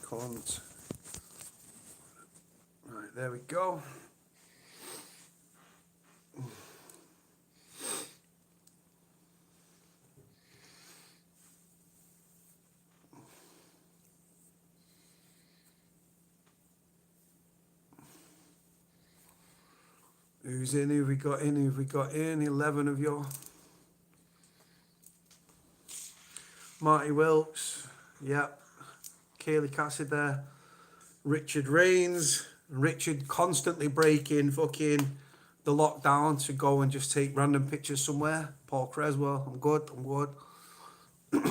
cunt. Right, there we go. Who's in? Who we got in? Who we got in? 11 of you. Marty Wilkes. Yep. Kaylee Cassidy there. Richard Rains. Richard constantly breaking fucking the lockdown to go and just take random pictures somewhere. Paul Creswell. I'm good. I'm good.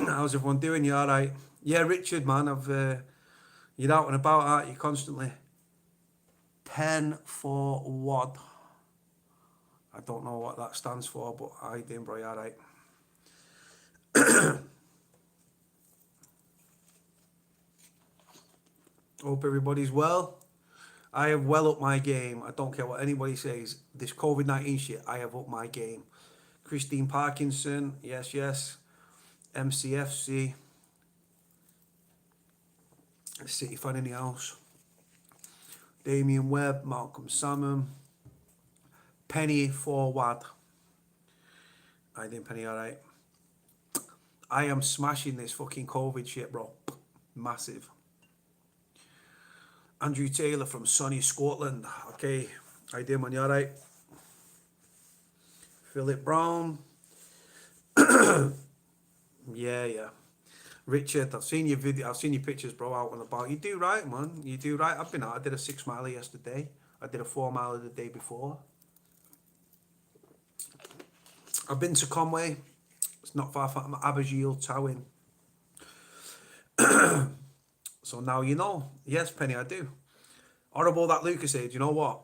How's everyone doing? You alright? Yeah, Richard, man. You're out and about, aren't you? Constantly. 10 for WAD. I don't know what that stands for, but I did, bro. You alright? Hope everybody's well. I have well up my game. I don't care what anybody says. This COVID-19 shit, I have up my game. Christine Parkinson, yes, yes. MCFC. City fan in the house. Damien Webb, Malcolm Salmon. Penny Forward. I did Penny, alright. I am smashing this fucking COVID shit, bro. Massive. Andrew Taylor from sunny Scotland. Okay, I did, man. You alright? Philip Brown. Yeah. Richard, I've seen your video. I've seen your pictures, bro, out and about. You do right, man. You do right. I've been out. I did a 6 miler yesterday. I did a 4 miler the day before. I've been to Conway. It's not far from Abergele, Towing. So now you know. Yes, Penny, I do. Horrible that Lucas said. You know what?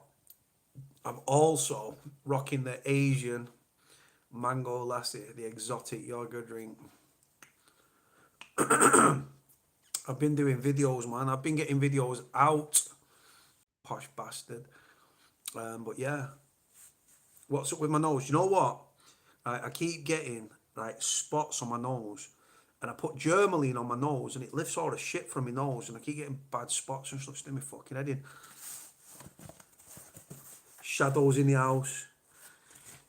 I'm also rocking the Asian mango Lachey, the exotic yogurt drink. I've been doing videos, man. I've been getting videos out. Posh bastard. But yeah. What's up with my nose? You know what? I keep getting like spots on my nose. And I put Germaline on my nose and it lifts all the shit from my nose. And I keep getting bad spots and stuff sticking my fucking head in. Shadows in the house.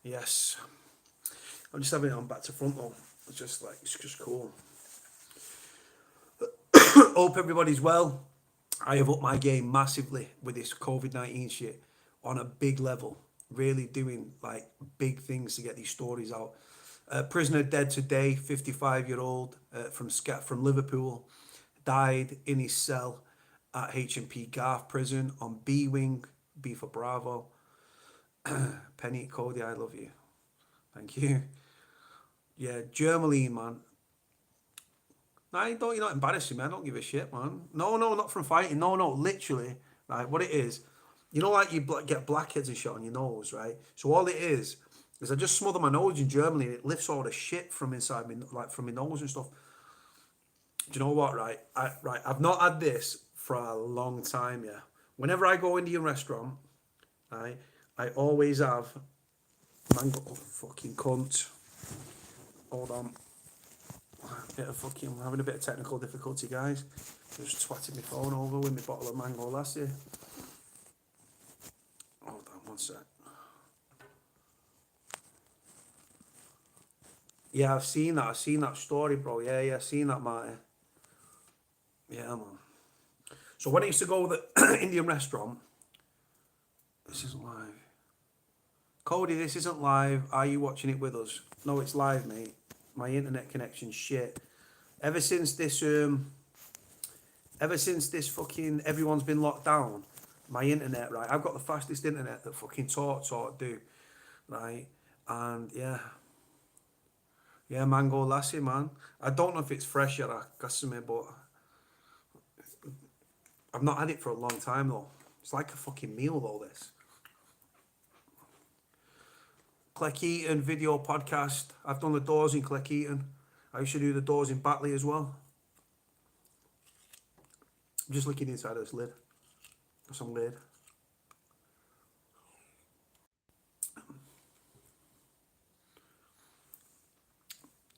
Yes. I'm just having it on back to front though. It's just like, it's just cool. Hope everybody's well. I have upped my game massively with this COVID-19 shit on a big level. Really doing like big things to get these stories out. Prisoner dead today, 55-year-old from Liverpool, died in his cell at H&P Garth prison on B Wing, B for Bravo. Penny, Cody, I love you. Thank you. Yeah, Germaline, man. You're not embarrassing me. I don't give a shit, man. No, not from fighting. No, literally. Right, what it is, you know, like you get blackheads and shit on your nose, right? So all it is I just smother my nose in Germany and it lifts all the shit from inside me, like from my nose and stuff. Do you know what, right? I've not had this for a long time, yeah. Whenever I go into a restaurant, right, I always have mango. Oh, fucking cunt. Hold on. I'm having a bit of technical difficulty, guys. Just twatted my phone over with my bottle of mango Lachey. Hold on, one sec. Yeah, I've seen that story, bro. Yeah, seen that, Marty. Yeah, man. So when I used to go to the Indian restaurant, this isn't live. Cody, this isn't live. Are you watching it with us? No, it's live, mate. My internet connection's shit. Ever since this fucking everyone's been locked down, my internet, right? I've got the fastest internet that fucking talk do, right? And yeah, mango Lachey, man. I don't know if it's fresh yet, but I've not had it for a long time though. It's like a fucking meal though, this. Cleckheaton video podcast. I've done the doors in Cleckheaton. I used to do the doors in Batley as well. I'm just looking inside this lid. Got some lid.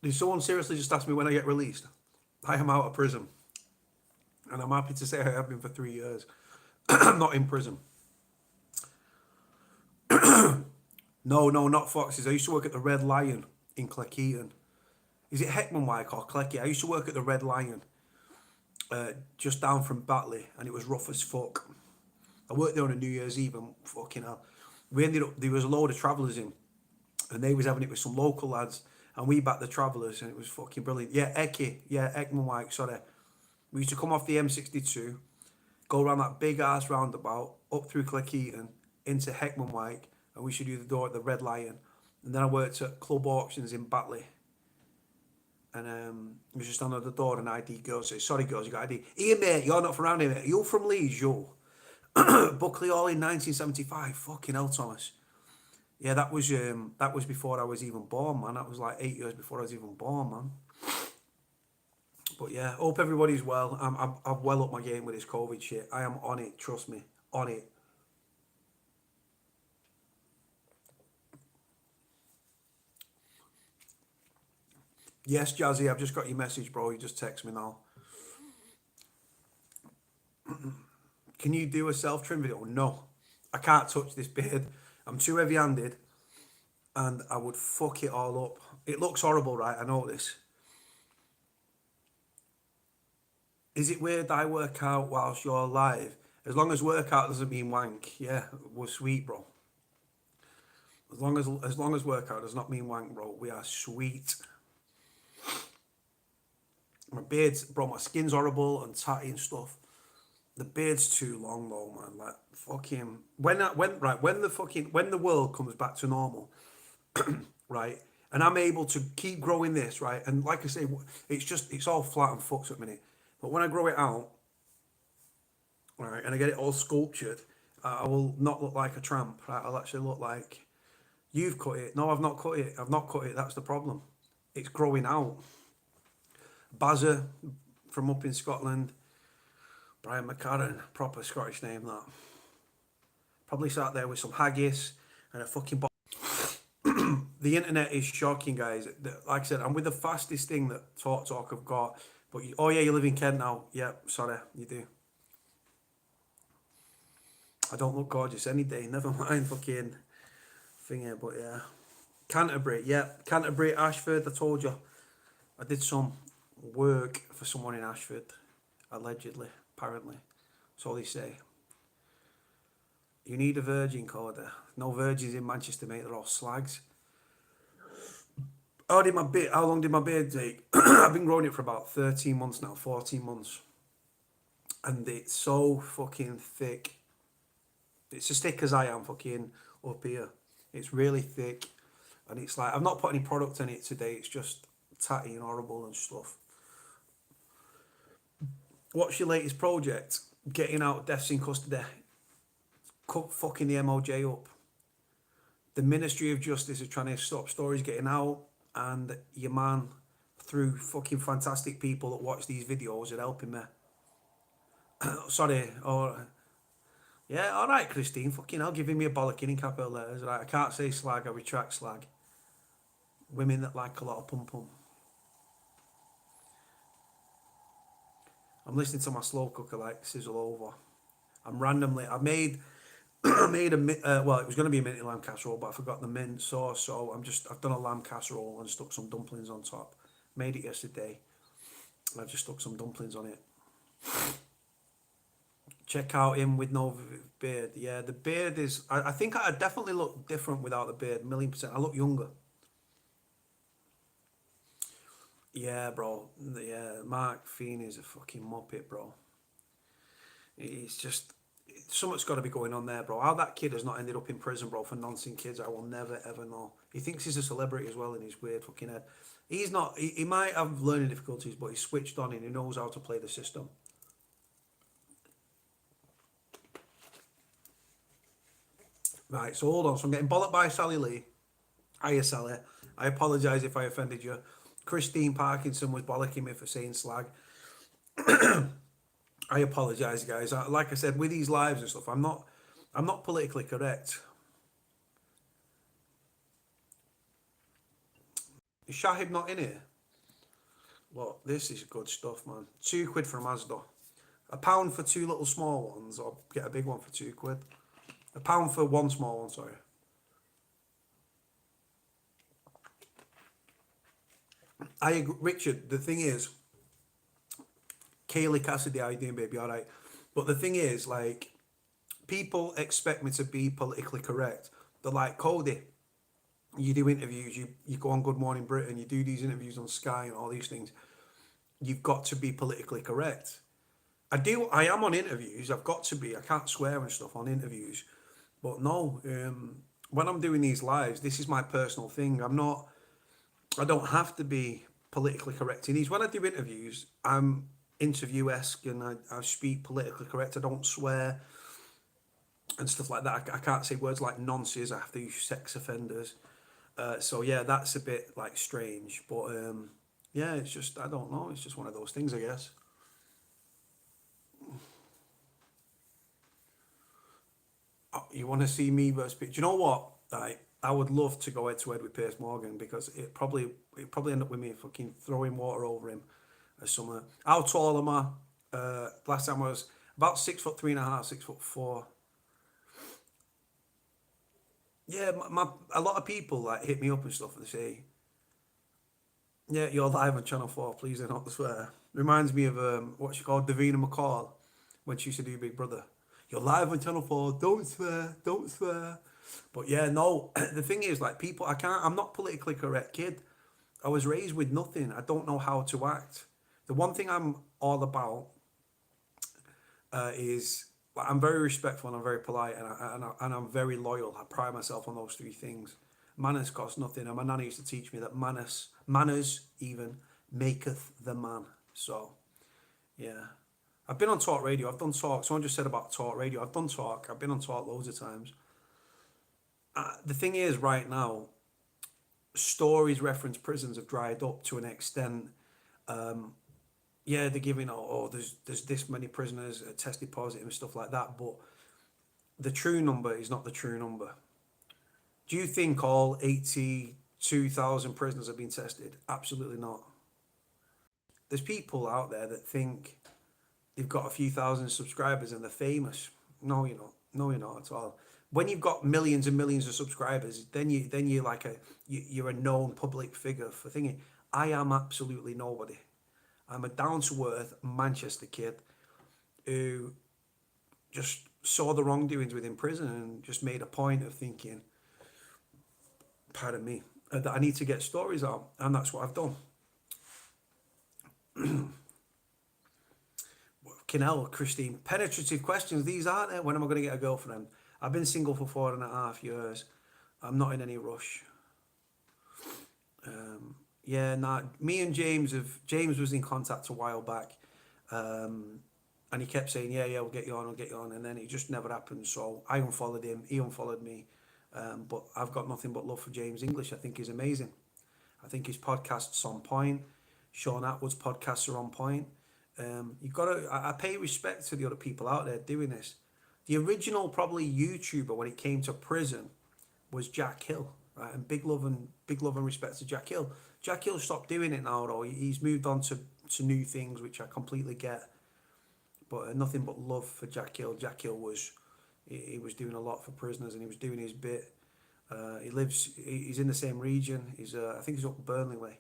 Did someone seriously just ask me when I get released? I am out of prison. And I'm happy to say I have been for 3 years. I'm not in prison. No, no, not Foxes. I used to work at the Red Lion in Cleckheaton. Is it Heckmanwike or Clecky? I used to work at the Red Lion, just down from Batley, and it was rough as fuck. I worked there on a New Year's Eve, and fucking hell. We ended up, there was a load of travellers in, and they was having it with some local lads, and we backed the travellers, and it was fucking brilliant. Yeah, Heckmanwike, sorry. We used to come off the M62, go around that big ass roundabout, up through Cleckheaton, into Heckmanwike, and we should do the door at the Red Lion. And then I worked at Club Auctions in Batley. And it was just under the door, and ID girl says, "Sorry, girls, you got ID." "Here, mate, you're not from around here, mate. Are you from Leeds, you?" Buckley Hall in 1975. Fucking hell, Thomas. Yeah, that was before I was even born, man. That was like 8 years before I was even born, man. But yeah, hope everybody's well. I'm well up my game with this COVID shit. I am on it, trust me. On it. Yes, Jazzy, I've just got your message, bro. You just text me now. Can you do a self-trim video? No. I can't touch this beard. I'm too heavy-handed, and I would fuck it all up. It looks horrible, right? I know this. Is it weird that I work out whilst you're live? As long as workout doesn't mean wank. Yeah, we're sweet, bro. As long as workout does not mean wank, bro, we are sweet. My beard's, bro, my skin's horrible and tatty and stuff. The beard's too long though, man. Like fucking when the world comes back to normal, right, and I'm able to keep growing this, right, and like I say, it's all flat and fucked at the minute. But when I grow it out, right, and I get it all sculptured, I will not look like a tramp. Right, I'll actually look like you've cut it. No, I've not cut it. I've not cut it. That's the problem. It's growing out. Bazza from up in Scotland. Brian McCarran, proper Scottish name that. Probably sat there with some haggis and a fucking The internet is shocking, guys. Like I said, I'm with the fastest thing that Talk have got. But oh yeah, you live in Kent now. Yeah, sorry, you do. I don't look gorgeous any day. Never mind fucking thing here, but yeah. Canterbury, yeah. Canterbury, Ashford, I told you. I did some work for someone in Ashford, allegedly, apparently. That's all they say. You need a virgin, Coda. No virgins in Manchester, mate. They're all slags. How long did my beard take? I've been growing it for about 13 months now, 14 months. And it's so fucking thick. It's as thick as I am fucking up here. It's really thick. And it's like, I've not put any product in it today. It's just tatty and horrible and stuff. What's your latest project? Getting out deaths in custody. Cut fucking the MOJ up. The Ministry of Justice is trying to stop stories getting out, and your man, through fucking fantastic people that watch these videos, are helping me. Sorry, or yeah, all right, Christine, fucking hell, giving me a bollocking in capital letters. Right, I can't say slag, I retract slag. Women that like a lot of pum pum. I'm listening to my slow cooker like sizzle over. I made well, it was going to be a minty lamb casserole, but I forgot the mint sauce, so I've done a lamb casserole and stuck some dumplings on top. Made it yesterday. I just stuck some dumplings on it. Check out him with no beard. Yeah, the beard is. I think I definitely look different without the beard. 1,000,000%. I look younger. Yeah, bro. Yeah, Mark Feeney's a fucking muppet, bro. It's just something's got to be going on there, bro. How that kid has not ended up in prison, bro, for nonsense kids, I will never ever know. He thinks he's a celebrity as well in his weird fucking head. He's not. He might have learning difficulties, but he's switched on and he knows how to play the system. Right, so hold on. So I'm getting bollocked by Sally Lee. Hiya, Sally. I apologise if I offended you. Christine Parkinson was bollocking me for saying slag. I apologise, guys. Like I said, with these lives and stuff, I'm not politically correct. Is Shahib not in here? Well, this is good stuff, man. £2 from Asda. A pound for two little small ones, or get a big one for £2. A pound for one small one, sorry. I agree, Richard. The thing is, Kaylee Cassidy, how you doing, baby? All right. But the thing is, like, people expect me to be politically correct. They're like, Cody, you do interviews, you go on Good Morning Britain, you do these interviews on Sky and all these things. You've got to be politically correct. I am on interviews. I've got to be. I can't swear and stuff on interviews. But no, when I'm doing these lives, this is my personal thing. I don't have to be politically correct in these. When I do interviews, I'm interview-esque and I speak politically correct. I don't swear and stuff like that. I can't say words like nonsense. I have to use sex offenders. So yeah, that's a bit like strange. But yeah, it's just, I don't know. It's just one of those things, I guess. You want to see me versus Pitt? Do you know what? I would love to go head to head with Piers Morgan because it probably end up with me fucking throwing water over him or something. How tall am I? Last time I was about 6'3" and a half, 6'4". Yeah, a lot of people like hit me up and stuff and they say, "Yeah, you're live on Channel 4. Please do not swear." Reminds me of what she called Davina McCall when she used to do Big Brother. You're live on Channel 4. Don't swear. Don't swear. But yeah, no. The thing is, like, people, I can't. I'm not politically correct kid. I was raised with nothing. I don't know how to act. The one thing I'm all about is like, I'm very respectful and I'm very polite and I'm very loyal. I pride myself on those three things. Manners cost nothing. And my nanny used to teach me that manners even maketh the man. So yeah, I've been on talk radio. I've done talk. Someone just said about talk radio. I've done talk. I've been on talk loads of times. The thing is, right now, stories reference prisons have dried up to an extent. Yeah, they're giving there's this many prisoners tested positive and stuff like that, but the true number is not the true number. Do you think all 82,000 prisoners have been tested? Absolutely not. There's people out there that think they've got a few thousand subscribers and they're famous. No, you're not. No, you're not at all. When you've got millions and millions of subscribers, then you're like you're a known public figure for thinking. I am absolutely nobody. I'm a down to earth Manchester kid who just saw the wrongdoings within prison and just made a point of thinking, pardon me, that I need to get stories out, and that's what I've done. Kinell, Christine, penetrative questions. These aren't it. When am I going to get a girlfriend? I've been single for 4.5 years. I'm not in any rush. Yeah, nah. Me and James was in contact a while back, and he kept saying, "Yeah, we'll get you on, we'll get you on," and then it just never happened. So I unfollowed him. He unfollowed me. But I've got nothing but love for James English. I think he's amazing. I think his podcast's on point. Sean Atwood's podcasts are on point. You've got to. I pay respect to the other people out there doing this. The original probably YouTuber when it came to prison was Jack Hill, right? And big love and respect to Jack Hill. Jack Hill stopped doing it now, though. He's moved on to new things, which I completely get. But nothing but love for Jack Hill. Jack Hill he was doing a lot for prisoners, and he was doing his bit. He's in the same region. I think he's up Burnley way,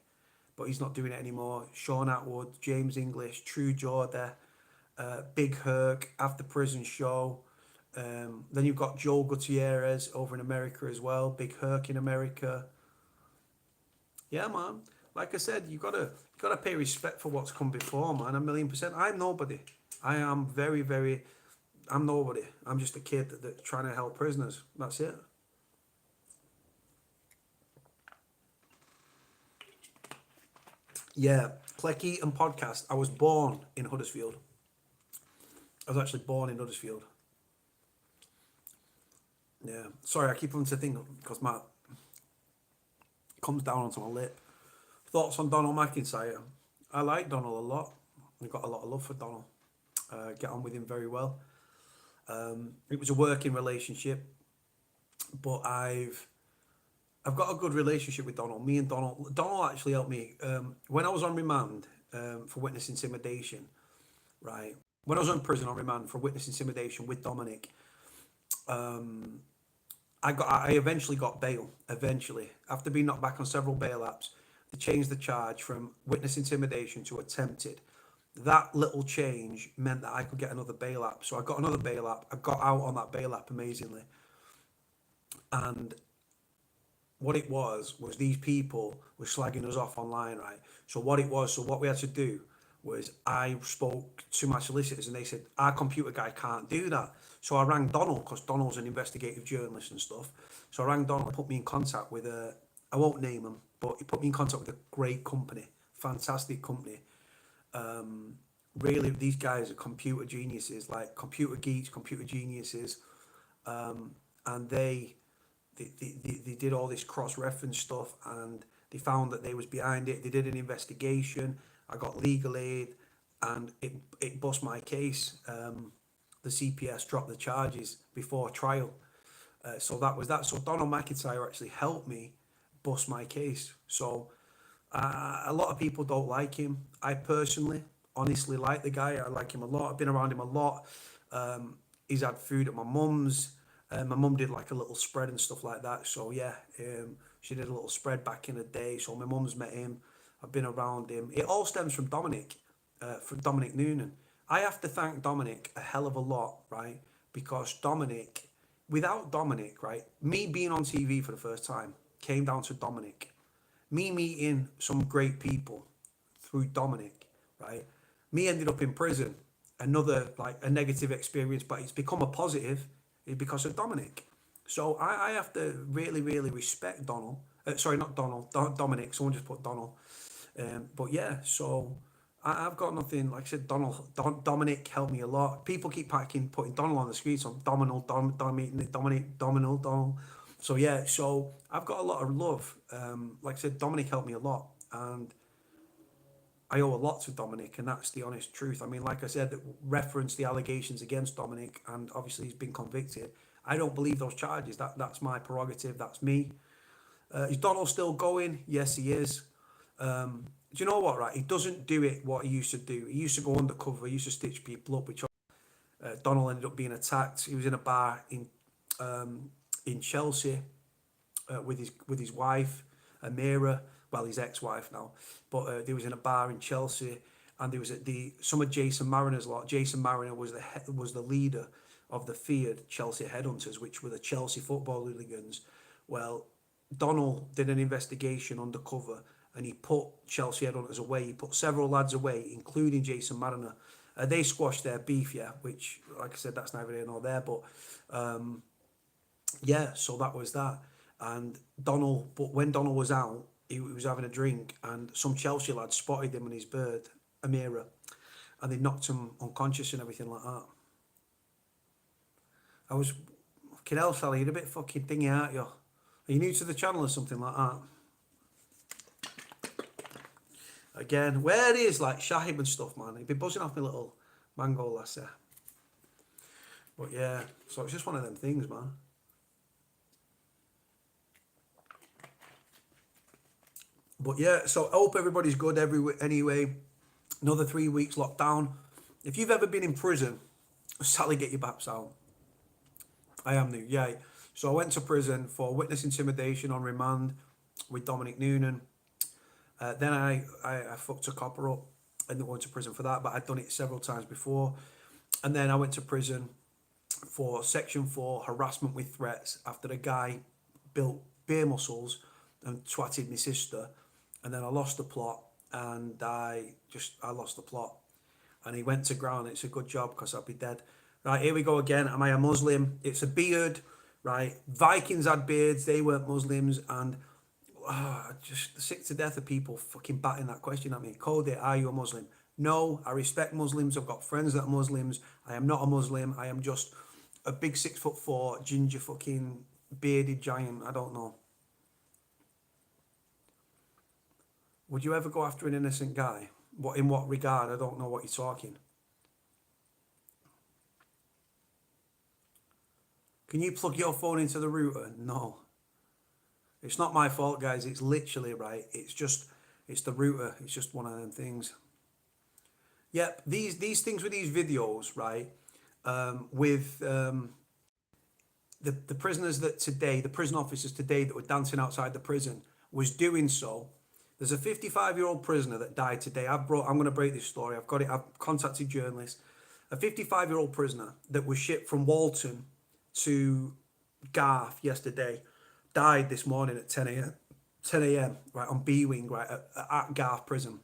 but he's not doing it anymore. Sean Atwood, James English, True Jordan, Big Herc, After Prison Show. Then you've got Joel Gutierrez over in America as well. Big Herc in America. Yeah, man. Like I said, you gotta pay respect for what's come before, man. 1,000,000%. I'm nobody. I am very, very. I'm nobody. I'm just a kid that's trying to help prisoners. That's it. Yeah, Clecky and podcast. I was born in Huddersfield. I was actually born in Huddersfield. Yeah. Sorry, I keep on to think because my it comes down onto my lip. Thoughts on Donald McIntyre? I like Donald a lot. I've got a lot of love for Donald. Get on with him very well. It was a working relationship, but I've got a good relationship with Donald. Me and Donald actually helped me when I was on remand for witness intimidation. Right, when I was in prison on remand for witness intimidation with Dominic, I eventually got bail. Eventually, after being knocked back on several bail apps, they changed the charge from witness intimidation to attempted. That little change meant that I could get another bail app. So I got another bail app. I got out on that bail app amazingly. And what it was these people were slagging us off online, right? So what we had to do was I spoke to my solicitors and they said, our computer guy can't do that. So I rang Donald, because Donald's an investigative journalist and stuff. So I rang Donald, put me in contact with I won't name him, but he put me in contact with a great company, fantastic company. Really, these guys are computer geniuses, like computer geeks, computer geniuses. And they did all this cross-reference stuff, and they found that they was behind it. They did an investigation. I got legal aid, and it bust my case. The CPS dropped the charges before trial. So that was that. So Donald McIntyre actually helped me bust my case. So a lot of people don't like him. I personally, honestly like the guy. I like him a lot. I've been around him a lot. He's had food at my mum's. My mum did like a little spread and stuff like that. So yeah, she did a little spread back in the day. So my mum's met him. I've been around him. It all stems from Dominic Noonan. I have to thank Dominic a hell of a lot, right? Because without Dominic, right, me being on TV for the first time came down to Dominic. Me meeting some great people through Dominic, right? Me ended up in prison. Another, like, a negative experience, but it's become a positive because of Dominic. So I have to really, really respect Donald. Sorry, not Donald, Dominic. Someone just put Donald. But yeah, so I've got nothing. Like I said, Dominic helped me a lot. People keep putting Donald on the screen, so Dominic, Donald. So yeah, so I've got a lot of love. Like I said, Dominic helped me a lot, and I owe a lot to Dominic, and that's the honest truth. I mean, like I said, reference the allegations against Dominic, and obviously he's been convicted. I don't believe those charges. That's my prerogative. That's me. Is Donald still going? Yes, he is. Do you know what? Right, he doesn't do it what he used to do. He used to go undercover. He used to stitch people up. Which Donald ended up being attacked. He was in a bar in Chelsea with his wife, Amira. Well, his ex-wife now, but they was in a bar in Chelsea, and there was some of Jason Mariner's lot. Jason Mariner was the leader of the feared Chelsea headhunters, which were the Chelsea football hooligans. Well, Donald did an investigation undercover, and he put Chelsea headhunters away. He put several lads away, including Jason Mariner. They squashed their beef, yeah, which, like I said, that's neither here nor there. But yeah, so that was that. And but when Donald was out, he was having a drink, and some Chelsea lads spotted him and his bird, Amira, and they knocked him unconscious and everything like that. I was, fucking hell, Sally, you're a bit fucking thingy, aren't you? Are you new to the channel or something like that? Again, where it is like Shahib and stuff, man. He'd be buzzing off my little mango lassie. But yeah, so it's just one of them things, man. But yeah, so I hope everybody's good anyway. Another 3 weeks lockdown. If you've ever been in prison, sadly get your baps out. I am new, yeah. So I went to prison for witness intimidation on remand with Dominic Noonan. Then I fucked a copper up and went to prison for that, but I'd done it several times before. And then I went to prison for Section 4 harassment with threats after the guy built beer muscles and twatted my sister. And then I lost the plot, and I lost the plot. And he went to ground. It's a good job because I'd be dead. Right, here we go again. Am I a Muslim? It's a beard, right? Vikings had beards. They weren't Muslims. And just sick to death of people fucking batting that question at me. Cody, are you a Muslim? No, I respect Muslims. I've got friends that are Muslims. I am not a Muslim. I am just a big 6'4" ginger fucking bearded giant. I don't know. Would you ever go after an innocent guy? In what regard? I don't know what you're talking. Can you plug your phone into the router? No. It's not my fault, guys. It's literally, right, it's the router. It's just one of them things. Yep, these things with these videos, right? With the prisoners that today, the prison officers today that were dancing outside the prison was doing so. There's a 55-year-old prisoner that died today. I'm going to break this story. I've got it. I've contacted journalists. A 55-year-old prisoner that was shipped from Walton to Garth yesterday died this morning at 10 a.m. 10 a.m. right on B wing right at Garth prison.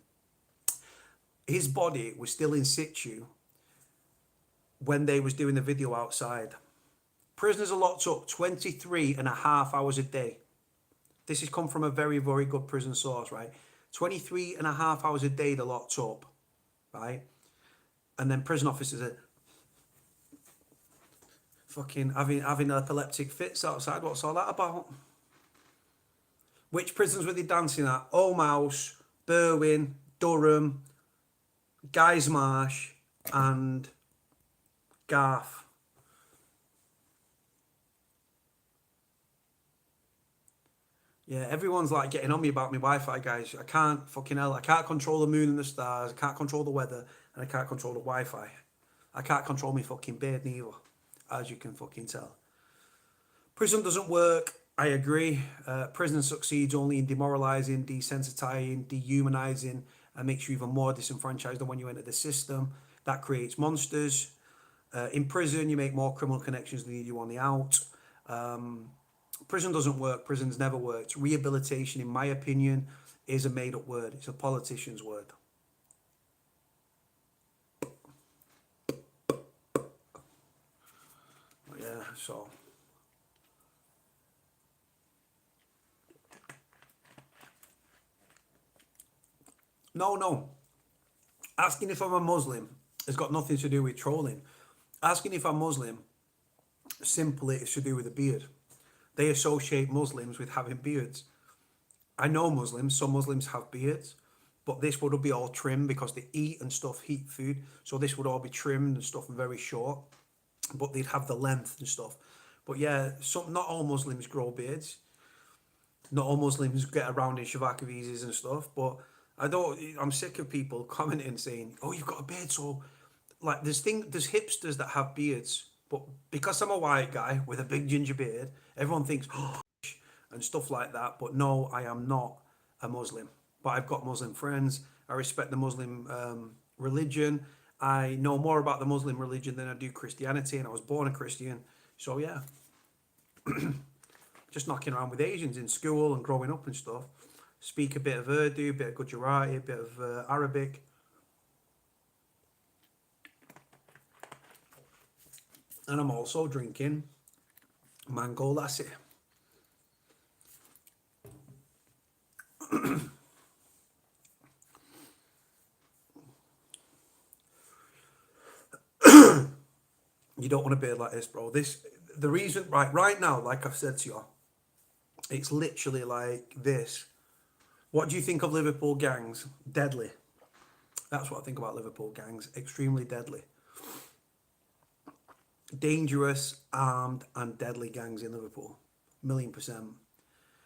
His body was still in situ when they was doing the video outside. Prisoners are locked up 23 and a half hours a day. This has come from a very, very good prison source, right? 23 and a half hours a day they're locked up, right? And then prison officers are fucking having epileptic fits outside. What's all that about? Which prisons were they dancing at? Oldmouse, Berwyn, Durham, Guys Marsh, and Garth. Yeah, everyone's like getting on me about my Wi-Fi, guys. I can't fucking hell. I can't control the moon and the stars. I can't control the weather, and I can't control the Wi-Fi. I can't control my fucking beard neither, as you can fucking tell. Prison doesn't work. I agree. Prison succeeds only in demoralising, desensitizing, dehumanising, and makes you even more disenfranchised than when you enter the system. That creates monsters. In prison, you make more criminal connections than you do on the out. Prison doesn't work. Prison's never worked. Rehabilitation, in my opinion, is a made-up word. It's a politician's word. Yeah, so... No. Asking if I'm a Muslim has got nothing to do with trolling. Asking if I'm Muslim simply is to do with a beard. They associate Muslims with having beards. I know Muslims, some Muslims have beards, but this would be all trimmed because they eat and stuff, eat food. So this would all be trimmed and stuff very short, but they'd have the length and stuff. But yeah, not all Muslims grow beards. Not all Muslims get around in Shavaka visas and stuff, but I'm sick of people commenting saying, "Oh, you've got a beard," so like there's hipsters that have beards, but because I'm a white guy with a big ginger beard, everyone thinks, "Oh," and stuff like that. But no, I am not a Muslim. But I've got Muslim friends. I respect the Muslim religion. I know more about the Muslim religion than I do Christianity, and I was born a Christian. So yeah, just knocking around with Asians in school and growing up and stuff. Speak a bit of Urdu, a bit of Gujarati, a bit of Arabic. And I'm also drinking mango lassi. You don't want a beard like this, bro. The reason, right now, like I've said to you, it's literally like this. What do you think of Liverpool gangs? Deadly. That's what I think about Liverpool gangs. Extremely deadly. Dangerous, armed, and deadly gangs in Liverpool. 1,000,000%.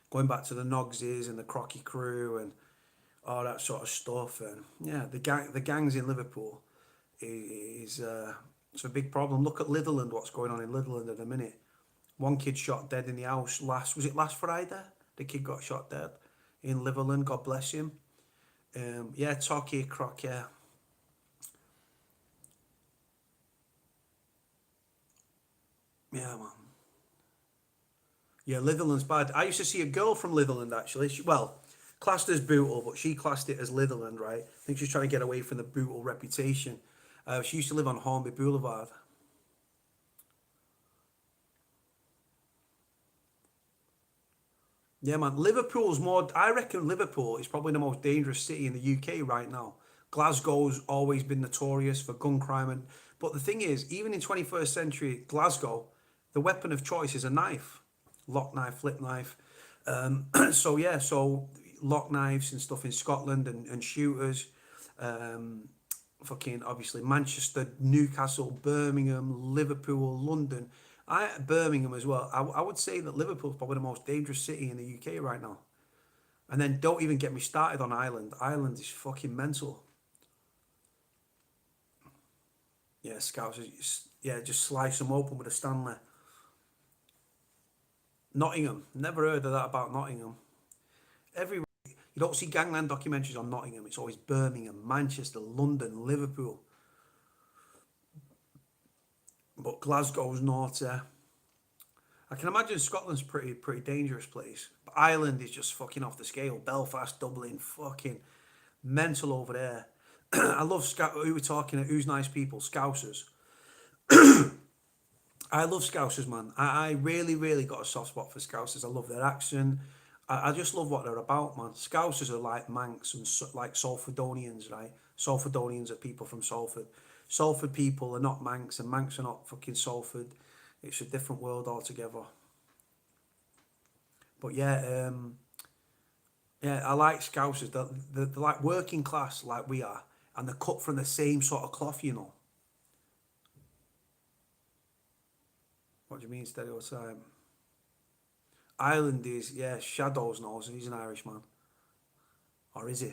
Going back to the Nogsies and the Crocky crew and all that sort of stuff. And yeah, the gangs in Liverpool is it's a big problem. Look at Litherland, what's going on in Litherland at the minute. One kid shot dead in the house was it last Friday? The kid got shot dead in Litherland, God bless him. Yeah, Torquay Croc, yeah. Yeah, man. Yeah, Litherland's bad. I used to see a girl from Litherland, actually. Classed as Bootle, but she classed it as Litherland, right? I think she's trying to get away from the Bootle reputation. She used to live on Hornby Boulevard. Yeah, man. I reckon Liverpool is probably the most dangerous city in the UK right now. Glasgow's always been notorious for gun crime. But the thing is, even in 21st century Glasgow, the weapon of choice is a knife. Lock knife, flip knife. So, yeah, lock knives and stuff in Scotland and shooters. Um, Fucking obviously Manchester, Newcastle, Birmingham, Liverpool, London. Birmingham as well. I would say that Liverpool's probably the most dangerous city in the UK right now. And then don't even get me started on Ireland. Ireland is fucking mental. Yeah, Scouts. Yeah, just slice them open with a Stanley. Nottingham. Never heard of that about Nottingham. Every You don't see gangland documentaries on Nottingham. It's always Birmingham, Manchester, London, Liverpool. But Glasgow's naughty. I can imagine Scotland's pretty dangerous place. But Ireland is just fucking off the scale. Belfast, Dublin, fucking mental over there. I love who we're talking. Who's nice people? Scousers. I love Scousers, man. I really, really got a soft spot for Scousers. I love their accent. I just love what they're about, man. Scousers are like Manx and like Salfordonians, right? Salfordonians are people from Salford. Salford people are not Manx, and Manx are not fucking Salford. It's a different world altogether. But yeah, yeah, I like Scousers. They're like working class, like we are, and they're cut from the same sort of cloth, you know. What do you mean stereotype? Ireland is, yeah, Shadows knows he's an Irishman. Or is he?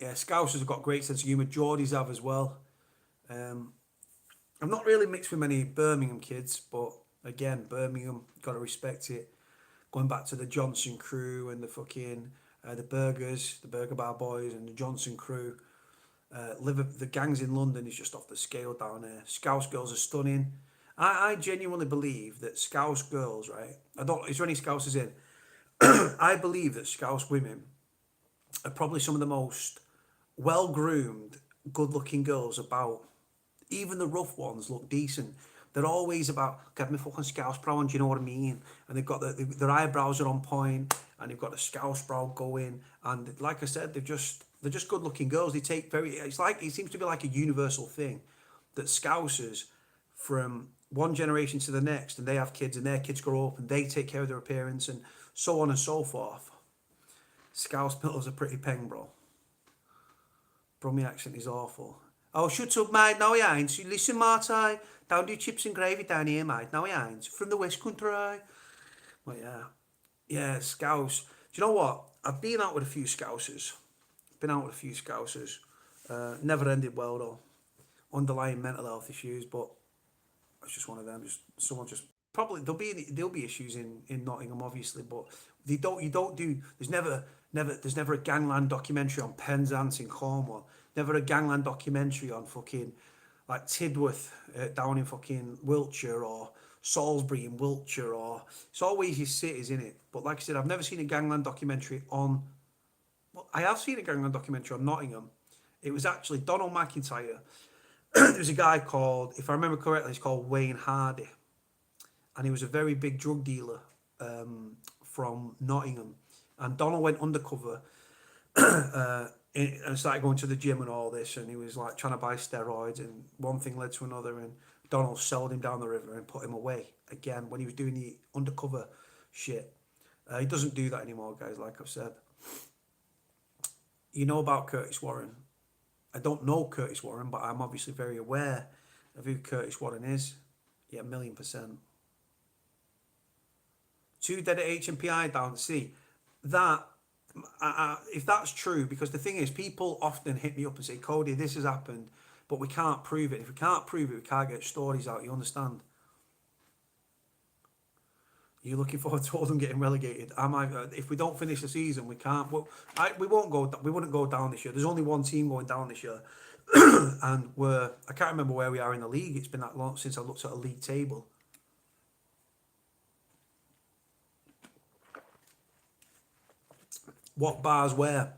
Yeah, Scousers have got great sense of humour. Geordies have as well. Um, I'm not really mixed with many Birmingham kids, but again, Birmingham, got to respect it. Going back to the Johnson crew and the fucking the Burgers, the Burger Bar boys and the Johnson crew. The gangs in London is just off the scale down there. Scouse girls are stunning. I genuinely believe that Scouse girls, right? I don't. Is there any Scousers in? I believe that Scouse women are probably some of the most well groomed, good looking girls about. Even the rough ones look decent. They're always about get me fucking Scouse brow on, do you know what I mean? And they've got their eyebrows are on point, and they've got the Scouse brow going. And like I said, they're just good looking girls. They take very. It's like it seems to be like a universal thing that Scousers from one generation to the next, and they have kids, and their kids grow up, and they take care of their appearance, and so on and so forth. Scouse pillows are pretty peng, bro. Brummy accent is awful. Oh, shut up, mate. No, he ain't. Listen, Marty. Don't do chips and gravy down here, mate. No, he ain't. From the West Country. Well, yeah. Yeah, Scouse. Do you know what? I've been out with a few Scousers. Been out with a few Scousers. Never ended well, though. Underlying mental health issues, but it's just one of them. Just someone just probably there'll be issues in Nottingham, obviously, but you don't do. There's never a gangland documentary on Penzance in Cornwall. Never a gangland documentary on fucking like Tidworth down in fucking Wiltshire or Salisbury in Wiltshire or it's always your cities in it. But like I said, I've never seen a gangland documentary on. Well, I have seen a gangland documentary on Nottingham. It was actually Donald McIntyre. There's a guy called, if I remember correctly, he's called Wayne Hardy, and he was a very big drug dealer from Nottingham. And Donald went undercover and started going to the gym and all this, and he was like trying to buy steroids, and one thing led to another, and Donald sold him down the river and put him away again when he was doing the undercover shit. He doesn't do that anymore, guys. Like I've said, you know about Curtis Warren. I don't know Curtis Warren, but I'm obviously very aware of who Curtis Warren is. Yeah, 1,000,000%. Two dead at HMPI down. See, that, if that's true, because the thing is, people often hit me up and say, Cody, this has happened, but we can't prove it. If we can't prove it, we can't get stories out. You understand? You're looking forward to all them getting relegated. Am I? If we don't finish the season, we can't. Well, we won't go. We wouldn't go down this year. There's only one team going down this year, and I can't remember where we are in the league. It's been that long since I looked at a league table. What bars where?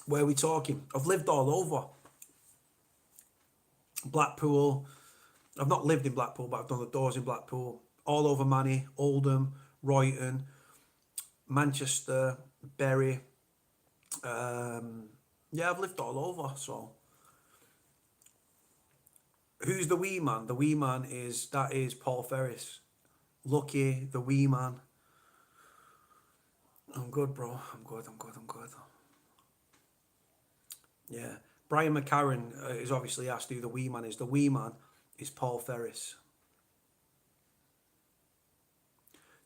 Where are we talking? I've lived all over. Blackpool. I've not lived in Blackpool, but I've done the doors in Blackpool. All over Manny, Oldham, Royton, Manchester, Bury. Yeah, I've lived all over. So, who's the wee man? The wee man is Paul Ferris. Lucky, the wee man. I'm good, bro. I'm good. I'm good. I'm good. Yeah. Brian McCarran is obviously asked who the wee man is. The wee man is Paul Ferris.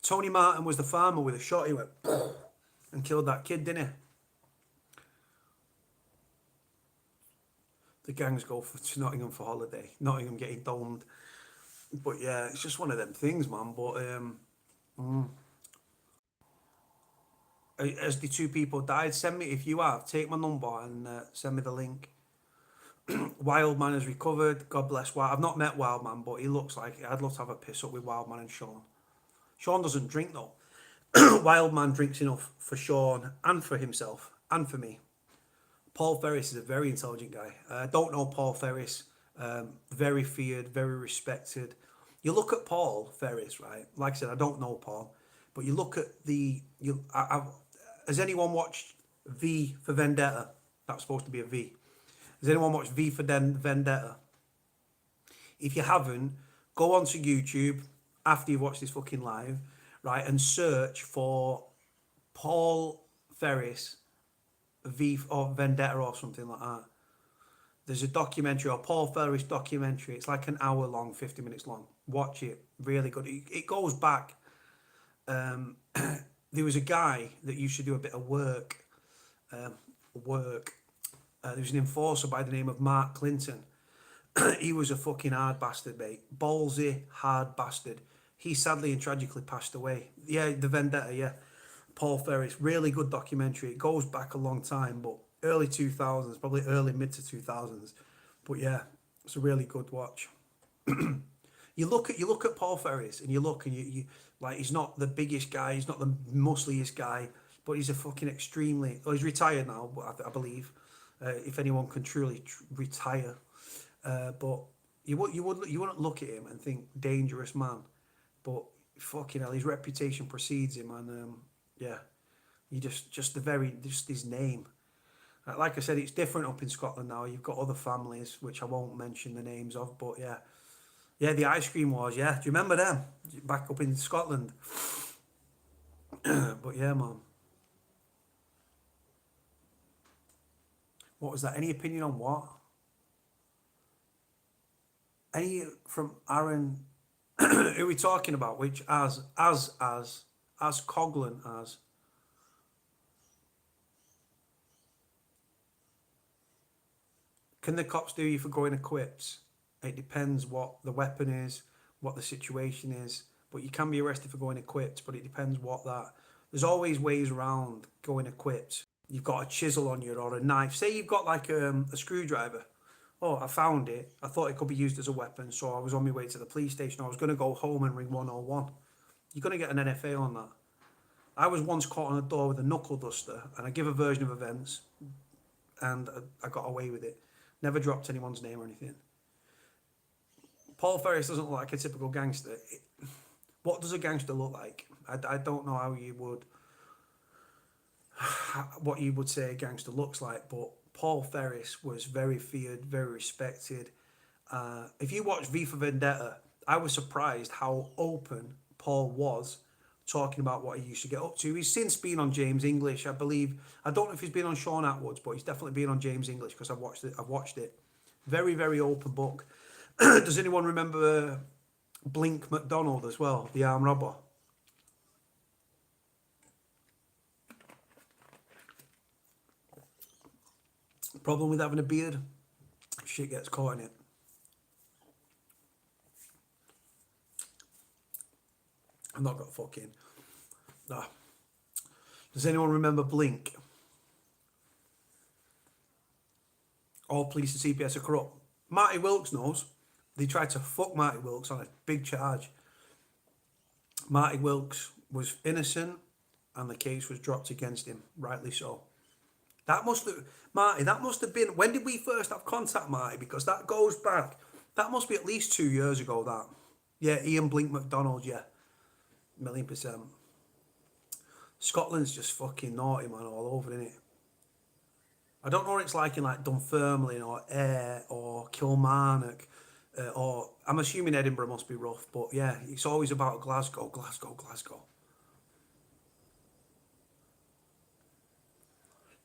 Tony Martin was the farmer with a shot. He went and killed that kid, didn't he? The gangs go to Nottingham for holiday. Nottingham getting domed. But yeah, it's just one of them things, man. But as the two people died, send me, if you have, take my number and send me the link. Wildman has recovered. God bless Wild. I've not met Wildman, but he looks like I'd love to have a piss up with Wildman and Sean. Sean doesn't drink though. Wildman drinks enough for Sean and for himself and for me. Paul Ferris is a very intelligent guy. I don't know Paul Ferris. Very feared, very respected. You look at Paul Ferris, right? Like I said, I don't know Paul, but you look at has anyone watched V for Vendetta? That's supposed to be a V. Has anyone watched V for Vendetta? If you haven't, go onto YouTube after you've watched this fucking live, right, and search for Paul Ferris V or Vendetta or something like that. There's a documentary, or Paul Ferris documentary. It's like an hour long, 50 minutes long. Watch it. Really good. It goes back. There was a guy that used to do a bit of work. There was an enforcer by the name of Mark Clinton. He was a fucking hard bastard, mate. Ballsy, hard bastard. He sadly and tragically passed away. Yeah, the Vendetta, yeah. Paul Ferris, really good documentary. It goes back a long time, but early 2000s, probably early mid to 2000s. But yeah, it's a really good watch. You look at Paul Ferris and you like, he's not the biggest guy, he's not the muscliest guy, but he's a fucking extremely. Well, he's retired now, but I believe, if anyone can truly retire, but you wouldn't look at him and think dangerous man, but fucking hell, his reputation precedes him, and yeah, you just his name. Like I said, it's different up in Scotland now. You've got other families, which I won't mention the names of, but yeah. Yeah, the ice cream wars, yeah. Do you remember them? Back up in Scotland. But yeah, man. What was that? Any opinion on what? Any from Aaron? Who are we talking about? Which as Coughlin as? Can the cops do you for going equipped? It depends what the weapon is, what the situation is. But you can be arrested for going equipped, but it depends what that. There's always ways around going equipped. You've got a chisel on you or a knife. Say you've got like a screwdriver. Oh, I found it. I thought it could be used as a weapon, so I was on my way to the police station. I was going to go home and ring 101. You're going to get an NFA on that. I was once caught on a door with a knuckle duster, and I give a version of events, and I got away with it. Never dropped anyone's name or anything. Paul Ferris doesn't look like a typical gangster. What does a gangster look like? I don't know how you would, what you would say a gangster looks like, but Paul Ferris was very feared, very respected. If you watch V for Vendetta, I was surprised how open Paul was talking about what he used to get up to. He's since been on James English, I believe. I don't know if he's been on Sean Atwood's, but he's definitely been on James English because I've watched it. Very, very open book. Does anyone remember Blink McDonald as well, the armed robber? Problem with having a beard? Shit gets caught in it. I've not got fucking. Nah. Does anyone remember Blink? All police and CPS are corrupt. Marty Wilkes knows. They tried to fuck Marty Wilkes on a big charge. Marty Wilkes was innocent and the case was dropped against him, rightly so. That must have been, when did we first have contact, Marty? Because that goes back, that must be at least 2 years ago, that. Yeah, Ian Blink McDonald, yeah. 1,000,000%. Scotland's just fucking naughty, man, all over, innit? I don't know what it's like in like Dunfermline or Ayr or Kilmarnock, or I'm assuming Edinburgh must be rough, but yeah, it's always about Glasgow.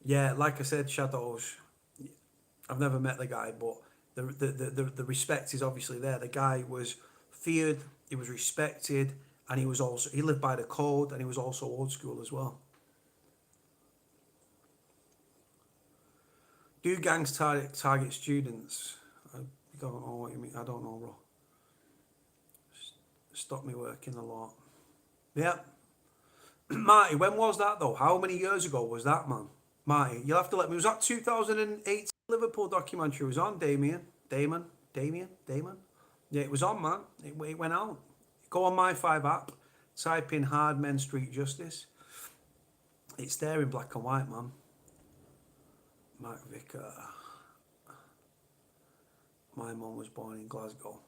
Yeah, like I said, Shadows. I've never met the guy, but the respect is obviously there. The guy was feared, he was respected, and he lived by the code, and he was also old school as well. Do gangs target students? I don't know what you mean. I don't know, bro. Stop me working a lot. Yeah. Marty, when was that though? How many years ago was that, man? Marty, you'll have to let me. Was that 2008 Liverpool documentary was on, Damien? Damon? Yeah, it was on, man. It went out. Go on my 5 app, type in Hard Men Street Justice. It's there in black and white, man. Mark Vicker. My mum was born in Glasgow.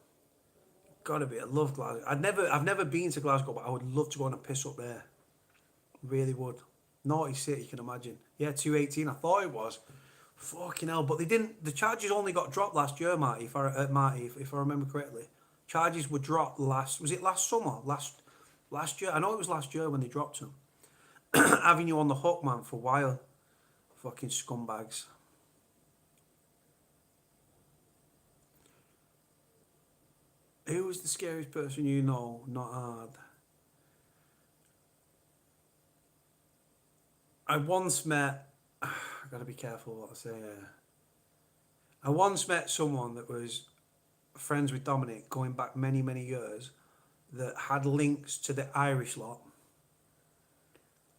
Gotta be. I love Glasgow. I've never been to Glasgow, but I would love to go on a piss up there. Really would. Naughty city, you can imagine. Yeah, 218. I thought it was. Fucking hell! But they didn't. The charges only got dropped last year, Marty. If I remember correctly, charges were dropped last. Was it last summer? Last year. I know it was last year when they dropped them. Having you on the hook, man, for a while. Fucking scumbags. Who was the scariest person you know? Not hard. I once met. I gotta be careful what I say here. I once met someone that was friends with Dominic going back many, many years that had links to the Irish lot,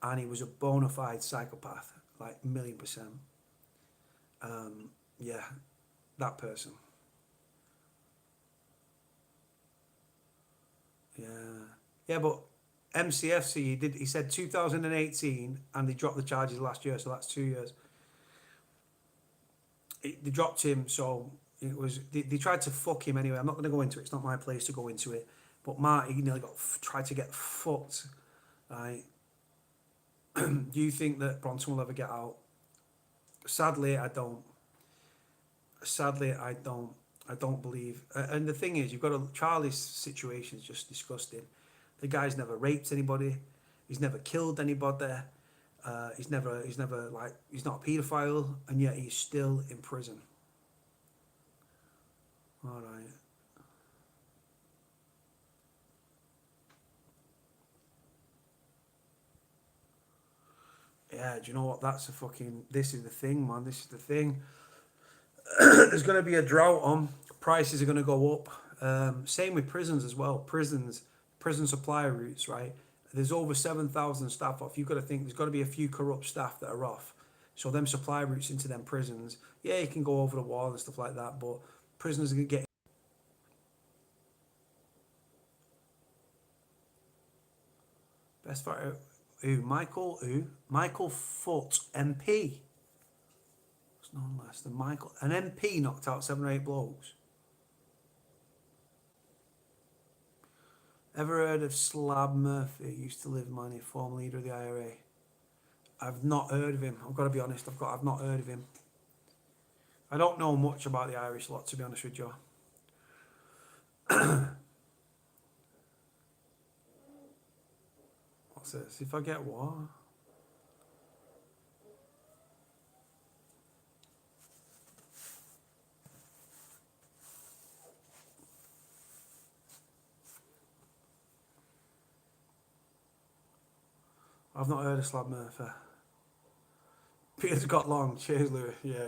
and he was a bona fide psychopath, like 1,000,000%. Yeah, that person. Yeah, yeah, but MCFC he said 2018, and they dropped the charges last year, so that's 2 years. They dropped him, so it was they tried to fuck him anyway. I'm not going to go into it. It's not my place to go into it. But Marty nearly tried to get fucked. Right? Do you think that Bronson will ever get out? Sadly, I don't. Sadly, I don't. I don't believe. And the thing is, you've got Charlie's situation is just disgusting. The guy's never raped anybody. He's never killed anybody. He's never like, he's not a paedophile, and yet he's still in prison. All right. Yeah, do you know what? This is the thing, man. This is the thing. There's going to be a drought on. Prices are going to go up. Same with prisons as well. Prison supply routes, right? There's over 7,000 staff off. You've got to think there's got to be a few corrupt staff that are off. So them supply routes into them prisons, yeah, you can go over the wall and stuff like that, but prisoners are going to get... Best fighter... Michael Foot, MP. It's none less than Michael... An MP knocked out 7 or 8 blokes. Ever heard of Slab Murphy? Used to live in Manny, former leader of the IRA. I've not heard of him. I've got to be honest. I've not heard of him. I don't know much about the Irish lot, to be honest with you. What's this? If I get what? I've not heard of Slab Murphy. Peter's got long. Cheers, Louis. Yeah,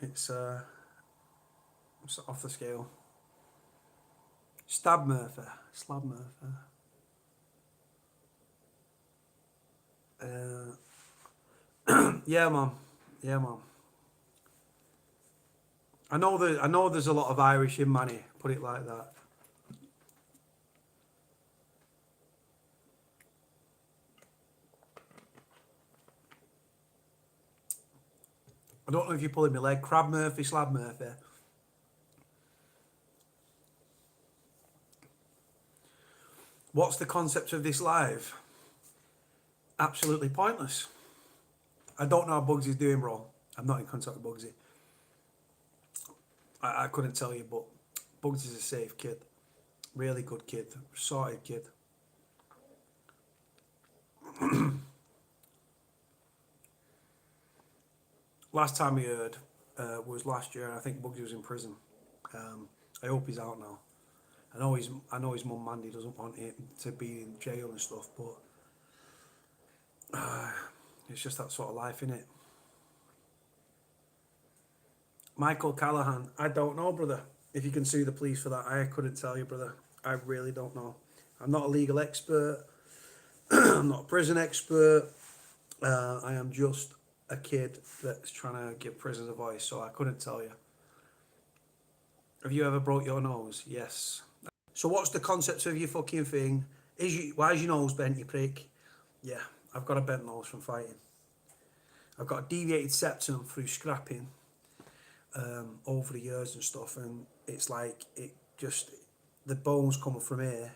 it's off the scale. Slab Murphy. Yeah, man. I know there's a lot of Irish in Manny. Put it like that. I don't know if you're pulling my leg. Crab Murphy, Slab Murphy. What's the concept of this live? Absolutely pointless. I don't know how Bugsy's doing, bro. I'm not in contact with Bugsy. I couldn't tell you, but Bugsy's a safe kid. Really good kid. Sorted kid. Last time we heard was last year, and I think Bugsy was in prison. I hope he's out now. I know his mum Mandy doesn't want it to be in jail and stuff, but it's just that sort of life, innit? Michael Callahan, I don't know, brother. If you can sue the police for that, I couldn't tell you, brother. I really don't know. I'm not a legal expert. I'm not a prison expert. I am just a kid that's trying to give prisons a voice, so I couldn't tell you. Have you ever broke your nose? Yes. So what's the concept of your fucking thing? Why is your nose bent, you prick? Yeah, I've got a bent nose from fighting. I've got a deviated septum through scrapping over the years and stuff, and it's like the bones coming from here,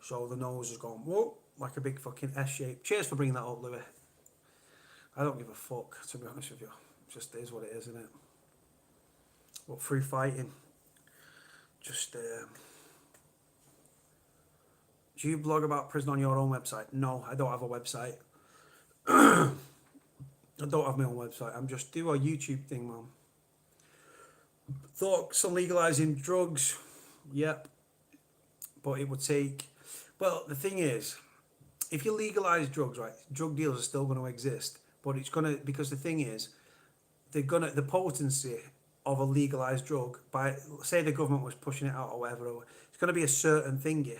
so the nose has gone whoa, like a big fucking S shape. Cheers for bringing that up, Louis. I don't give a fuck, to be honest with you. It just is what it is, isn't it? But through fighting, just do you blog about prison on your own website? No, I don't have a website. I don't have my own website. I'm just do a YouTube thing, man. Thoughts on legalizing drugs? Yep. But it would take... Well, the thing is, if you legalise drugs, right, drug dealers are still going to exist. But it's going to... Because the thing is, the potency of a legalised drug, by say the government was pushing it out or whatever, it's going to be a certain thingy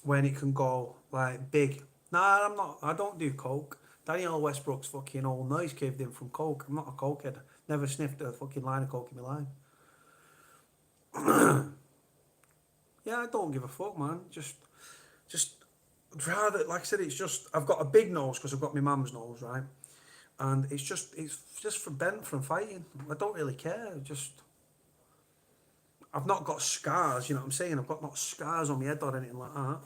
when it can go like big. Nah, I don't do coke. Daniel Westbrook's fucking old nose caved in from coke. I'm not a cokehead. Never sniffed a fucking line of coke in my life. Yeah, I don't give a fuck, man. Just rather, like I said, it's just I've got a big nose because I've got my mum's nose, right? And it's just for bent from fighting. I don't really care. I've not got scars, you know what I'm saying? I've got not scars on my head or anything like that.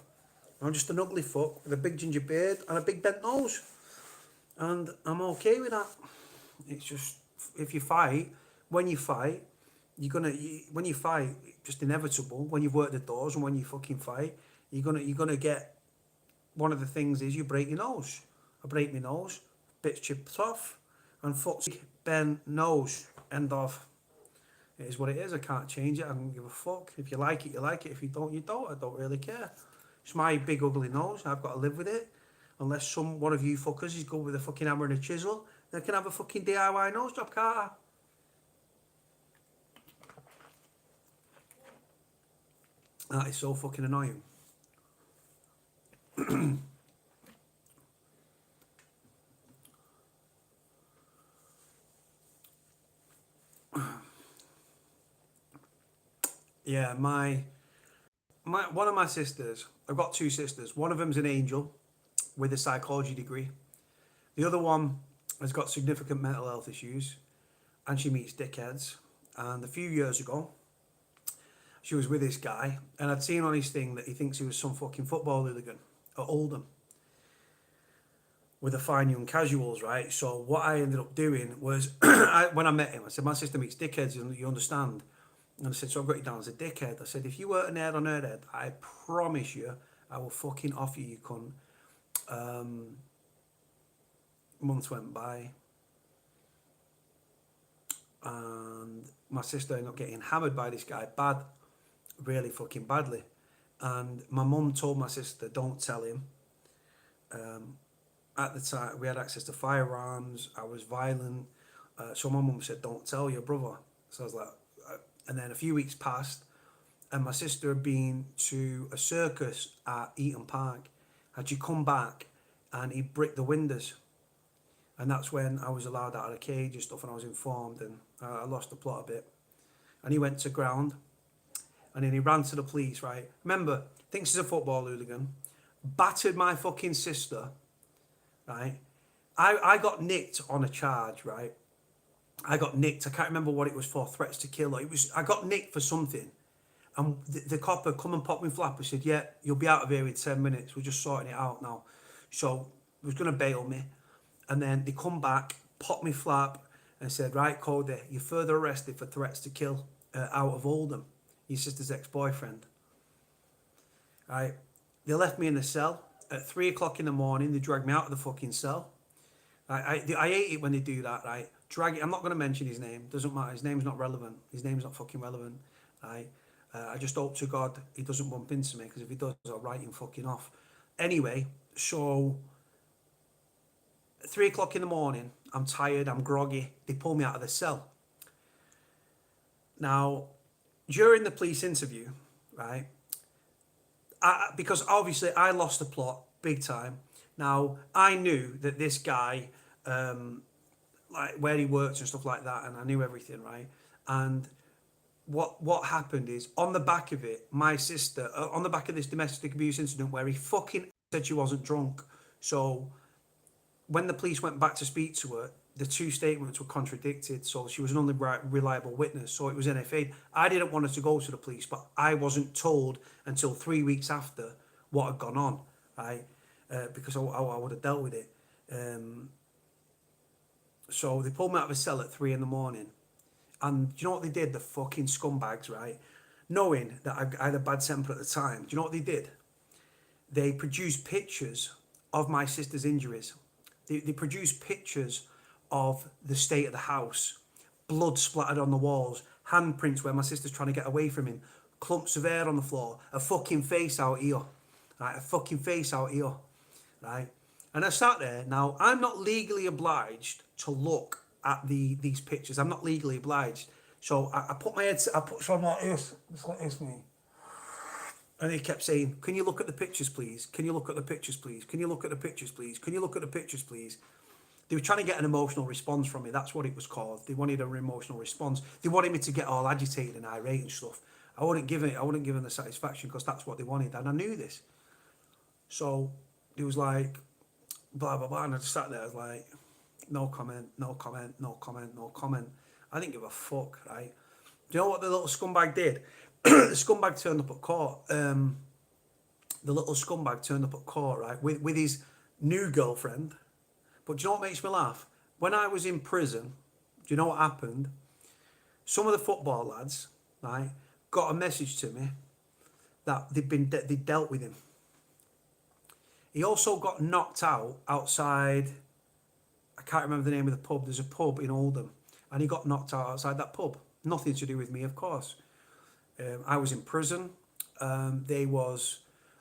I'm just an ugly fuck with a big ginger beard and a big bent nose. And I'm okay with that. It's just, if you fight, when you fight, when you fight, just inevitable, when you've worked the doors and when you fucking fight, you're gonna get, one of the things is you break your nose. I break my nose, bits chipped off, and foot's bent nose, end of. It is what it is. I can't change it. I don't give a fuck. If you like it, you like it. If you don't, you don't. I don't really care. It's my big ugly nose. I've got to live with it. Unless one of you fuckers is good with a fucking hammer and a chisel, they can have a fucking DIY nose job, can't I? That is so fucking annoying. Yeah, one of my sisters, I've got two sisters. One of them's an angel with a psychology degree. The other one has got significant mental health issues and she meets dickheads. And a few years ago, she was with this guy and I'd seen on his thing that he thinks he was some fucking football hooligan at Oldham with the fine young casuals, right? So what I ended up doing was, when I met him, I said, my sister meets dickheads, you understand? And I said, so I've got you down as a dickhead. I said, if you weren't an head on her head, I promise you, I will fucking offer you, cunt. Months went by. And my sister ended up getting hammered by this guy really fucking badly. And my mum told my sister, don't tell him. At the time, we had access to firearms. I was violent. So my mum said, don't tell your brother. So I was like, and then a few weeks passed and my sister had been to a circus at Eaton Park. Had she come back and he bricked the windows. And that's when I was allowed out of the cage and stuff and I was informed and I lost the plot a bit. And he went to ground and then he ran to the police, right? Remember, thinks he's a football hooligan, battered my fucking sister, right? I got nicked on a charge, right? I got nicked. I can't remember what it was for, threats to kill. I got nicked for something. And the cop had come and popped me flap. He said, yeah, you'll be out of here in 10 minutes. We're just sorting it out now. So he was going to bail me. And then they come back, popped me flap and said, right, Cody, you're further arrested for threats to kill out of Oldham, your sister's ex-boyfriend. Right? They left me in the cell. At 3 o'clock in the morning, they dragged me out of the fucking cell. I hate it when they do that, right? Drag it. I'm not going to mention his name. Doesn't matter. His name's not relevant. His name's not fucking relevant, right? I just hope to God he doesn't bump into me, because if he does, I'll write him fucking off. Anyway, so 3 o'clock in the morning, I'm tired, I'm groggy. They pull me out of the cell. Now, during the police interview, right, because obviously I lost the plot big time. Now, I knew that this guy, like where he worked and stuff like that, and I knew everything, right? And what happened is, on the back of it, my sister, on the back of this domestic abuse incident where he fucking said she wasn't drunk. So when the police went back to speak to her, the two statements were contradicted, so she was an unreliable witness, so it was NFA'd. I didn't want her to go to the police, but I wasn't told until 3 weeks after what had gone on, right? Because I would have dealt with it. So they pulled me out of a cell at 3 in the morning. And do you know what they did, the fucking scumbags, right? Knowing that I had a bad temper at the time, do you know what they did? They produced pictures of my sister's injuries. They produced pictures of the state of the house, blood splattered on the walls, handprints where my sister's trying to get away from him, clumps of hair on the floor, a fucking face out here, right? A fucking face out here, right? And I sat there. Now, I'm not legally obliged to look at these pictures. I'm not legally obliged. So I put my head, I put something like this, just like this, me. And he kept saying, can you look at the pictures, please? Can you look at the pictures, please? Can you look at the pictures, please? Can you look at the pictures, please? They were trying to get an emotional response from me. That's what it was called. They wanted an emotional response. They wanted me to get all agitated and irate and stuff. I wouldn't give them the satisfaction, because that's what they wanted. And I knew this. So it was like, blah, blah, blah. And I just sat there, I was like, no comment, no comment, no comment, no comment. I didn't give a fuck, right? Do you know what the little scumbag did? The scumbag turned up at court. The little scumbag turned up at court, right, with his new girlfriend. But do you know what makes me laugh? When I was in prison, do you know what happened? Some of the football lads, right, got a message to me that they dealt with him. He also got knocked out outside. I can't remember the name of the pub. There's a pub in Oldham, and he got knocked out outside that pub. Nothing to do with me, of course. I was in prison. I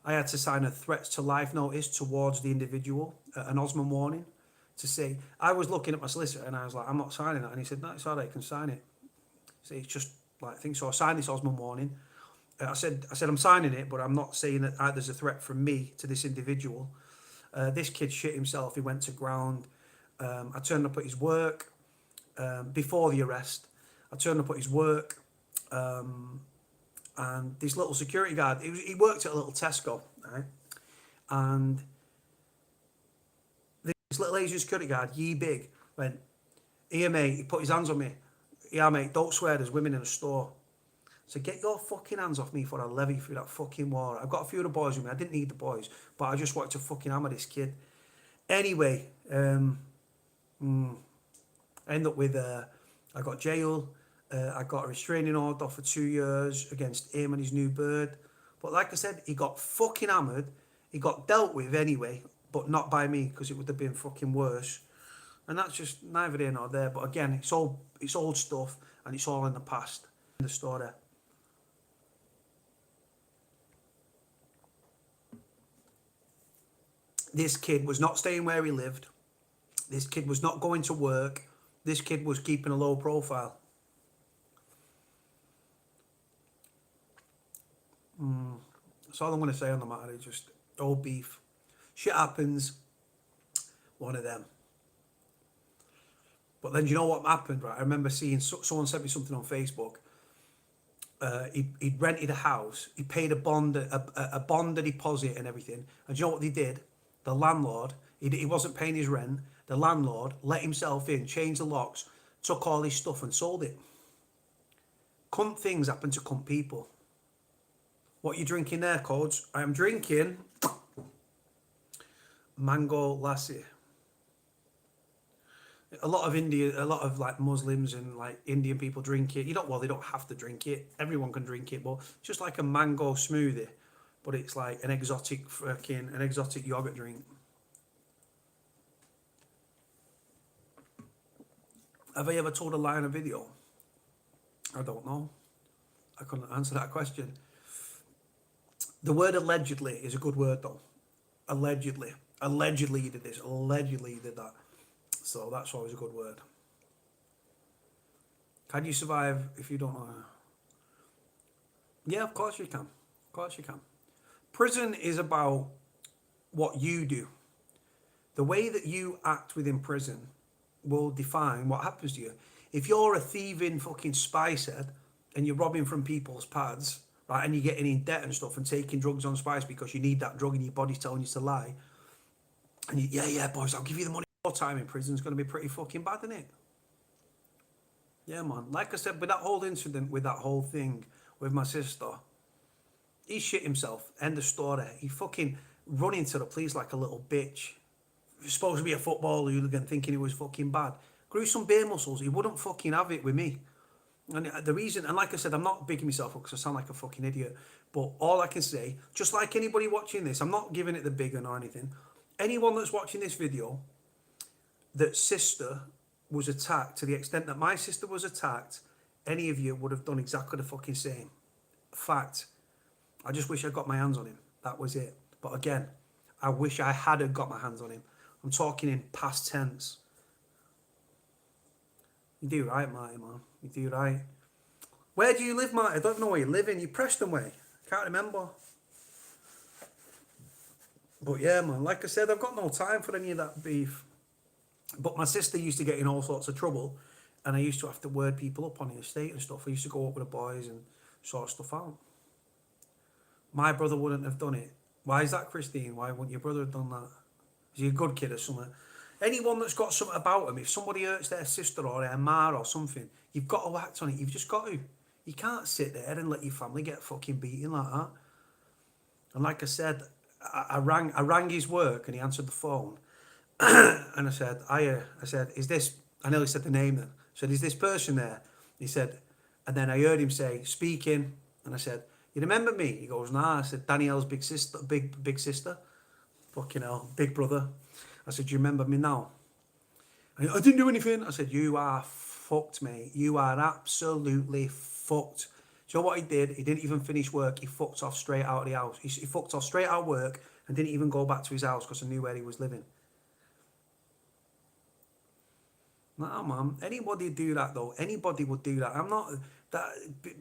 had to sign a threats to life notice towards the individual, an Osman warning, to say, I was looking at my solicitor and I was like, I'm not signing that. And he said, no, it's all right, you can sign it. So it's just like, I think so. I signed this Osman warning. I said, I'm signing it, but I'm not saying that there's a threat from me to this individual. This kid shit himself. He went to ground. I turned up at his work before the arrest. I turned up at his work. And this little security guard, he worked at a little Tesco, right? And this little Asian security guard, ye big, went, here mate, he put his hands on me. Yeah mate, don't swear, there's women in the store. So get your fucking hands off me for I levy through that fucking war. I've got a few of the boys with me, I didn't need the boys, but I just wanted to fucking hammer this kid. Anyway, I ended up with, I got jail. I got a restraining order for 2 years against him and his new bird. But like I said, he got fucking hammered. He got dealt with anyway, but not by me, because it would have been fucking worse. And that's just neither here nor there. But again, it's old stuff, and it's all in the past. In the story. This kid was not staying where he lived. This kid was not going to work. This kid was keeping a low profile. That's all I'm going to say on the matter. It's just old beef. Shit happens. One of them. But then you know what happened, right? I remember seeing someone sent me something on Facebook. He'd rented a house. He paid a bond deposit and everything. And you know what they did? The landlord, he wasn't paying his rent. The landlord let himself in, changed the locks, took all his stuff and sold it. Cunt things happen to cunt people. What are you drinking there, Codes? I am drinking mango lassi. A lot of like Muslims and like Indian people drink it. They don't have to drink it. Everyone can drink it, but it's just like a mango smoothie. But it's like an exotic yogurt drink. Have I ever told a lie in a video? I don't know. I couldn't answer that question. The word allegedly is a good word though. Allegedly. Allegedly you did this. Allegedly you did that. So that's always a good word. Can you survive if you don't know? Yeah, of course you can. Of course you can. Prison is about what you do. The way that you act within prison will define what happens to you. If you're a thieving fucking spice head and you're robbing from people's pads, right, and you're getting in debt and stuff and taking drugs on spice because you need that drug and your body's telling you to lie, and you, yeah, boys, I'll give you the money. Your time in prison's going to be pretty fucking bad, isn't it? Yeah, man. Like I said, with that whole incident, with that whole thing with my sister, he shit himself. End of story. He fucking run into the police like a little bitch. He's supposed to be a football hooligan thinking he was fucking bad. Grew some beer muscles. He wouldn't fucking have it with me. And the reason, and like I said, I'm not bigging myself up because I sound like a fucking idiot. But all I can say, just like anybody watching this, I'm not giving it the big one or anything. Anyone that's watching this video, that sister was attacked to the extent that my sister was attacked, any of you would have done exactly the fucking same. Fact. I just wish I got my hands on him. That was it. But again, I wish I hadn't got my hands on him. I'm talking in past tense. You do right, Marty, man. You do right. Where do you live, Marty? I don't know where you live in. You Preston way. Can't remember. But yeah, man. Like I said, I've got no time for any of that beef. But my sister used to get in all sorts of trouble, and I used to have to word people up on the estate and stuff. I used to go up with the boys and sort stuff out. My brother wouldn't have done it. Why is that, Christine? Why wouldn't your brother have done that? Is he a good kid or something? Anyone that's got something about them, if somebody hurts their sister or their ma or something, you've got to act on it. You've just got to. You can't sit there and let your family get fucking beaten like that. And like I said, I rang his work and he answered the phone. And I said, is this, I nearly said the name then. I said, is this person there? He said, and then I heard him say, speaking. And I said, you remember me? He goes, nah. I said, Danielle's big sister. Fucking hell, big brother. I said, do you remember me now? And I didn't do anything. I said, you are fucked, mate. You are absolutely fucked. Do you know what he did? He didn't even finish work. He fucked off straight out of the house. He fucked off straight out of work and didn't even go back to his house because I knew where he was living. No, man. Anybody would do that, though. Anybody would do that. I'm not that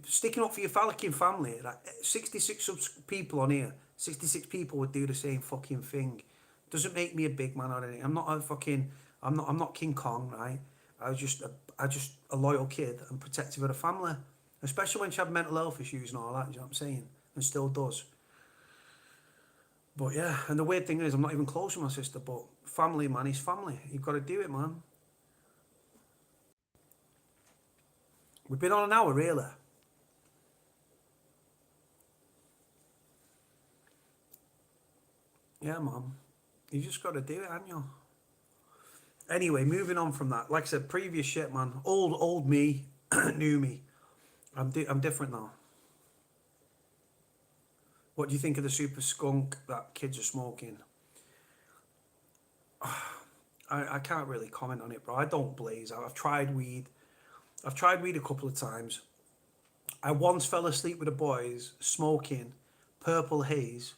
sticking up for your fucking family. Like 66 people on here, 66 people would do the same fucking thing. Doesn't make me a big man or anything. I'm not a fucking. I'm not King Kong, right? I was just a loyal kid and protective of the family, especially when she had mental health issues and all that. You know what I'm saying? And still does. But yeah, and the weird thing is, I'm not even close with my sister. But family, man, is family. You've got to do it, man. We've been on an hour, really. Yeah, man. You just got to do it, haven't you? Anyway, moving on from that. Like I said, previous shit, man. Old me, new me. I'm different now. What do you think of the super skunk that kids are smoking? I can't really comment on it, bro. I don't blaze. I've tried weed. I've tried weed a couple of times. I once fell asleep with the boys smoking purple haze.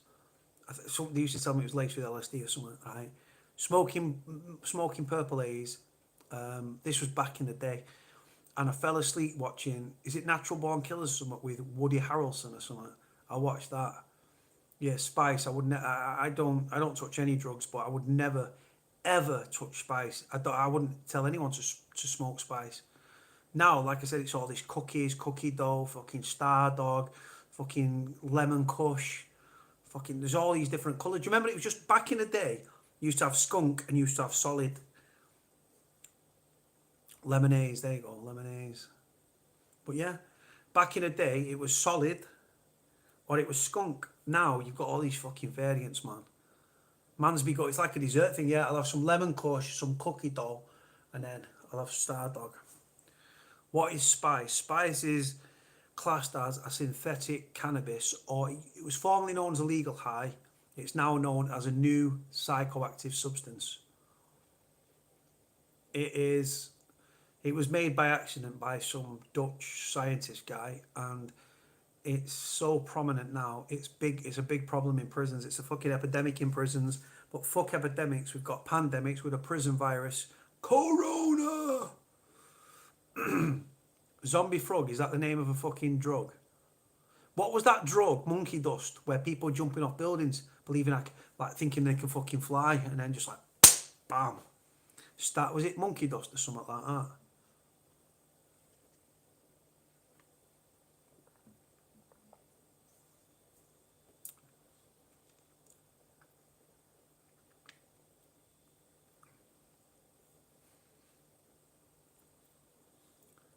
They used to tell me it was laced with LSD or something, right? Smoking purple haze. This was back in the day. And I fell asleep watching, is it Natural Born Killers or something with Woody Harrelson or something? I watched that. Yeah, spice. I don't touch any drugs, but I would never, ever touch spice. I wouldn't tell anyone to smoke spice. Now, like I said, it's all these cookies, cookie dough, fucking Star Dog, fucking Lemon Kush, fucking. There's all these different colours. Do you remember it was just back in the day? You used to have skunk and you used to have solid. Lemonades, there you go, lemonades. But yeah, back in the day, it was solid or it was skunk. Now you've got all these fucking variants, man. Mansby got, it's like a dessert thing, yeah. I'll have some lemon kush, some cookie dough, and then I'll have Star Dog. What is spice? Spice is classed as a synthetic cannabis, or it was formerly known as a legal high. It's now known as a new psychoactive substance. It was made by accident by some Dutch scientist guy, and It's so prominent now. It's big. It's a big problem in prisons. It's a fucking epidemic in prisons. But fuck epidemics. We've got pandemics with a prison virus. Corona. Zombie frog. Is that the name of a fucking drug? What was that drug? Monkey dust, where people jumping off buildings, believing like thinking they can fucking fly, and then just like, bam. Was it monkey dust or something like that?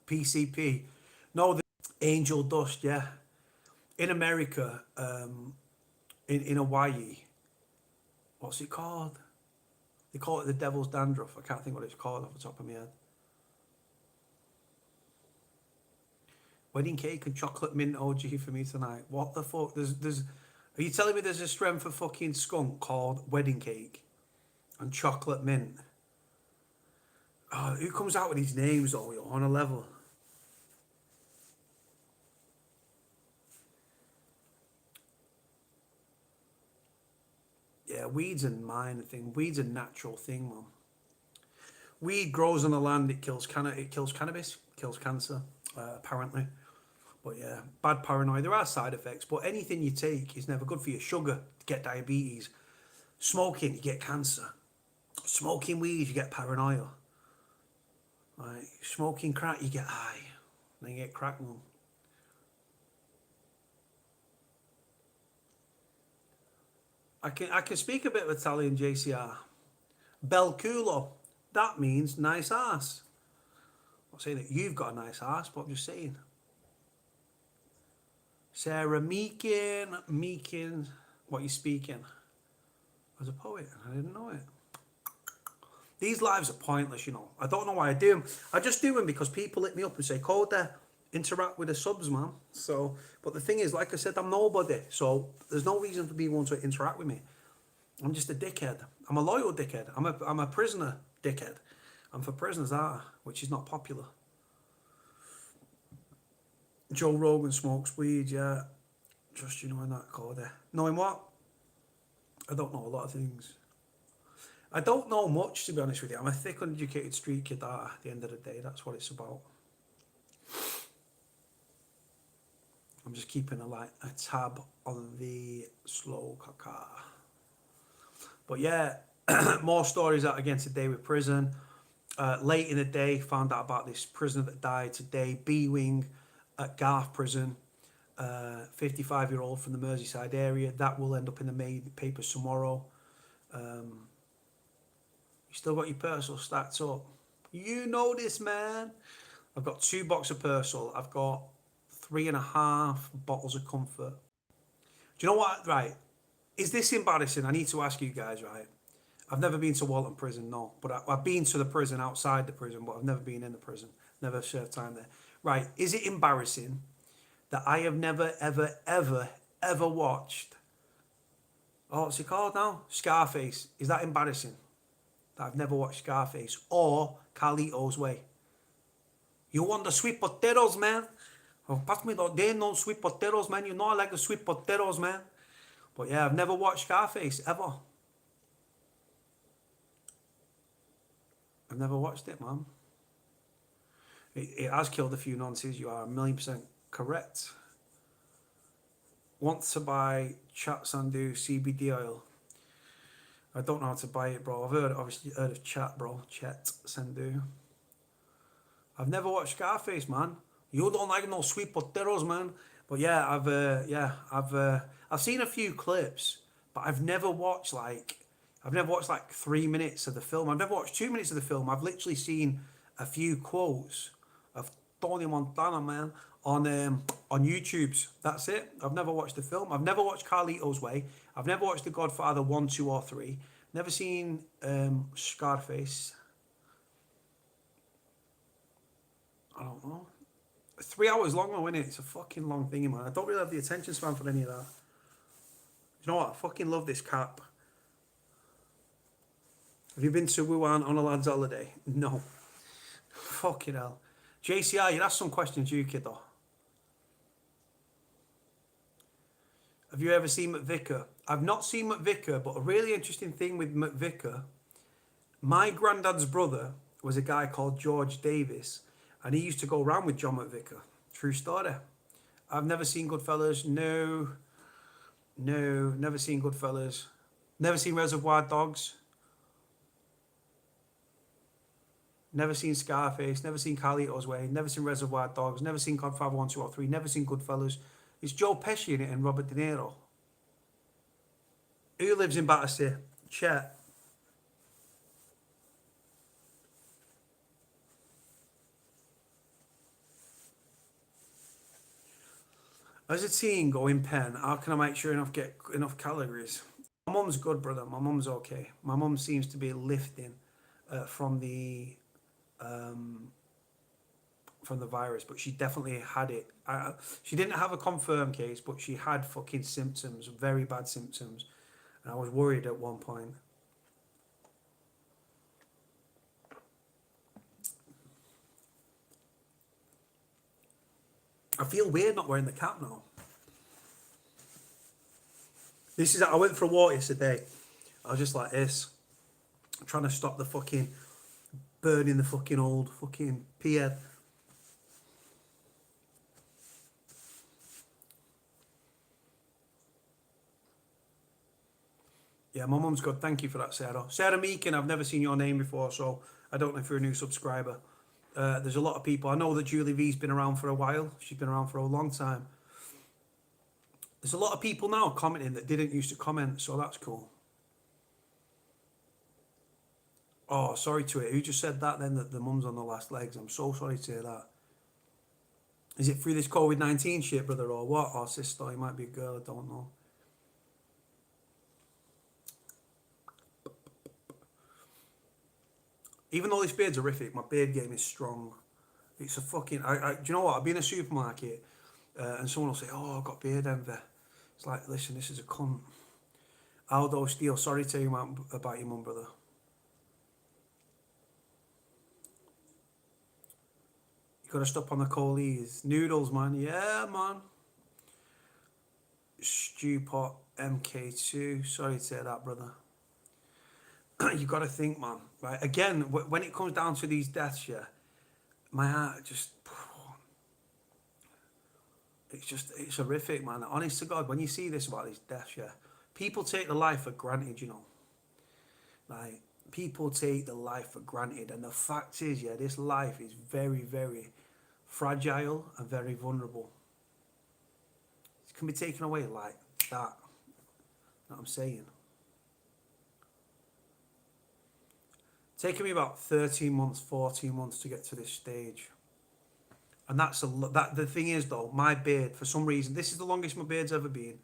PCP. No, the angel dust, yeah. In America, in Hawaii, what's it called? They call it the devil's dandruff. I can't think what it's called off the top of my head. Wedding cake and chocolate mint OG for me tonight. What the fuck? Are you telling me there's a strength of fucking skunk called wedding cake and chocolate mint? Oh, who comes out with these names though on a level? Yeah, weed's a minor thing. Weed's a natural thing, man. Weed grows on the land. It kills cannabis, kills cancer, apparently. But yeah, bad paranoia. There are side effects, but anything you take is never good for you. Sugar, you get diabetes. Smoking, you get cancer. Smoking weed, you get paranoia. Like smoking crack, you get high. Then you get crack lung. I can speak a bit of Italian, JCR. Bel culo. That means nice ass. I'm not saying that you've got a nice ass, but I'm just saying. Sarah Meekin, what are you speaking? As a poet, I didn't know it. These lives are pointless, you know. I don't know why I do them. I just do them because people hit me up and say, Cody, interact with the subs, man. So, but the thing is, like I said, I'm nobody. So there's no reason for people to interact with me. I'm just a dickhead. I'm a loyal dickhead. I'm a prisoner dickhead. I'm for prisoners are, which is not popular. Joe Rogan smokes weed, yeah. Just you knowing that, Cody. Knowing what? I don't know a lot of things. I don't know much, to be honest with you. I'm a thick, uneducated street kid at the end of the day. That's what it's about. I'm just keeping a tab on the slow caca. But yeah, more stories out again today with prison. Late in the day, found out about this prisoner that died today, B-Wing at Garth Prison. 55-year-old from the Merseyside area. That will end up in the main papers tomorrow. You still got your Persil stacked up. You know this, man. I've got 2 boxes of Persil. I've got 3.5 bottles of Comfort. Do you know what? Right. Is this embarrassing? I need to ask you guys, right? I've never been to Walton Prison, no. But I've been to the prison, outside the prison, but I've never been in the prison. Never served time there. Right. Is it embarrassing that I have never, ever, ever, ever watched... Oh, what's it called now? Scarface. Is that embarrassing? That I've never watched Scarface or Carlito's Way. You want the sweet potatoes, man? Oh, pass me no sweet potatoes, man. You know I like the sweet potatoes, man. But yeah, I've never watched Scarface, ever. I've never watched it, man. It has killed a few nonces. You are 1,000,000% correct. Want to buy Chat Sandu CBD oil? I don't know how to buy it, bro. I've obviously heard of Chat, bro. Chat Sandu. I've never watched Scarface, man. You don't like no sweet potatoes, man. But yeah, I've seen a few clips, but I've never watched like 3 minutes of the film. I've never watched 2 minutes of the film. I've literally seen a few quotes of Tony Montana, man, on YouTube's. That's it. I've never watched the film. I've never watched Carlito's Way. I've never watched The Godfather 1, 2, or 3. Never seen Scarface. I don't know. 3 hours long though, isn't it? It's a fucking long thing, man. I don't really have the attention span for any of that. You know what? I fucking love this cap. Have you been to Wuhan on a lad's holiday? No. Fucking hell. JCR, you'd ask some questions, you kid, though. Have you ever seen McVicker? I've not seen McVicker, but a really interesting thing with McVicker, my granddad's brother was a guy called George Davis, and he used to go around with John McVicker. True story. I've never seen Goodfellas. No, no, never seen Goodfellas. Never seen Reservoir Dogs. Never seen Scarface. Never seen Carlito's Way. Never seen Reservoir Dogs. Never seen Godfather 1, 2, or 3. Never seen Goodfellas. It's Joe Pesci in it and Robert De Niro. Who lives in Battersea? Chet. As a teen going pen, how can I make sure enough get enough calories? My mum's good, brother. My mum's okay. My mum seems to be lifting from the virus, but she definitely had it. She didn't have a confirmed case, but she had fucking symptoms, very bad symptoms, and I was worried at one point. I feel weird not wearing the cap now. This is, I went for a walk yesterday. I was just like this, trying to stop the fucking burning the fucking old fucking pier. Yeah, my mum's good. Thank you for that, Sarah. Sarah Meakin, I've never seen your name before, so I don't know if you're a new subscriber. There's a lot of people. I know that Julie V's been around for a while. She's been around for a long time. There's a lot of people now commenting that didn't used to comment, so that's cool. Oh, sorry to it. Who just said that then, that the mum's on the last legs? I'm so sorry to hear that. Is it through this COVID-19 shit, brother, or what? Or sister, it might be a girl, I don't know. Even though this beard's horrific, my beard game is strong. It's a fucking... do you know what? I'll be in a supermarket and someone will say, oh, I've got beard envy. It's like, listen, this is a cunt. Aldo Steele, sorry to you about your mum, brother. You gotta stop on the Coleys. Noodles, man. Yeah, man. Stewpot MK2. Sorry to say that, brother. You gotta think, man. Right? Again, when it comes down to these deaths, yeah, my heart just... It's horrific, man. Honest to God, when you see this about these deaths, yeah, people take the life for granted, you know. Like, people take the life for granted. And the fact is, yeah, this life is very, very fragile and very vulnerable. It can be taken away like that. You know what I'm saying? Taken me about 13 months, 14 months to get to this stage. And that's the thing is though, my beard, for some reason, this is the longest my beard's ever been.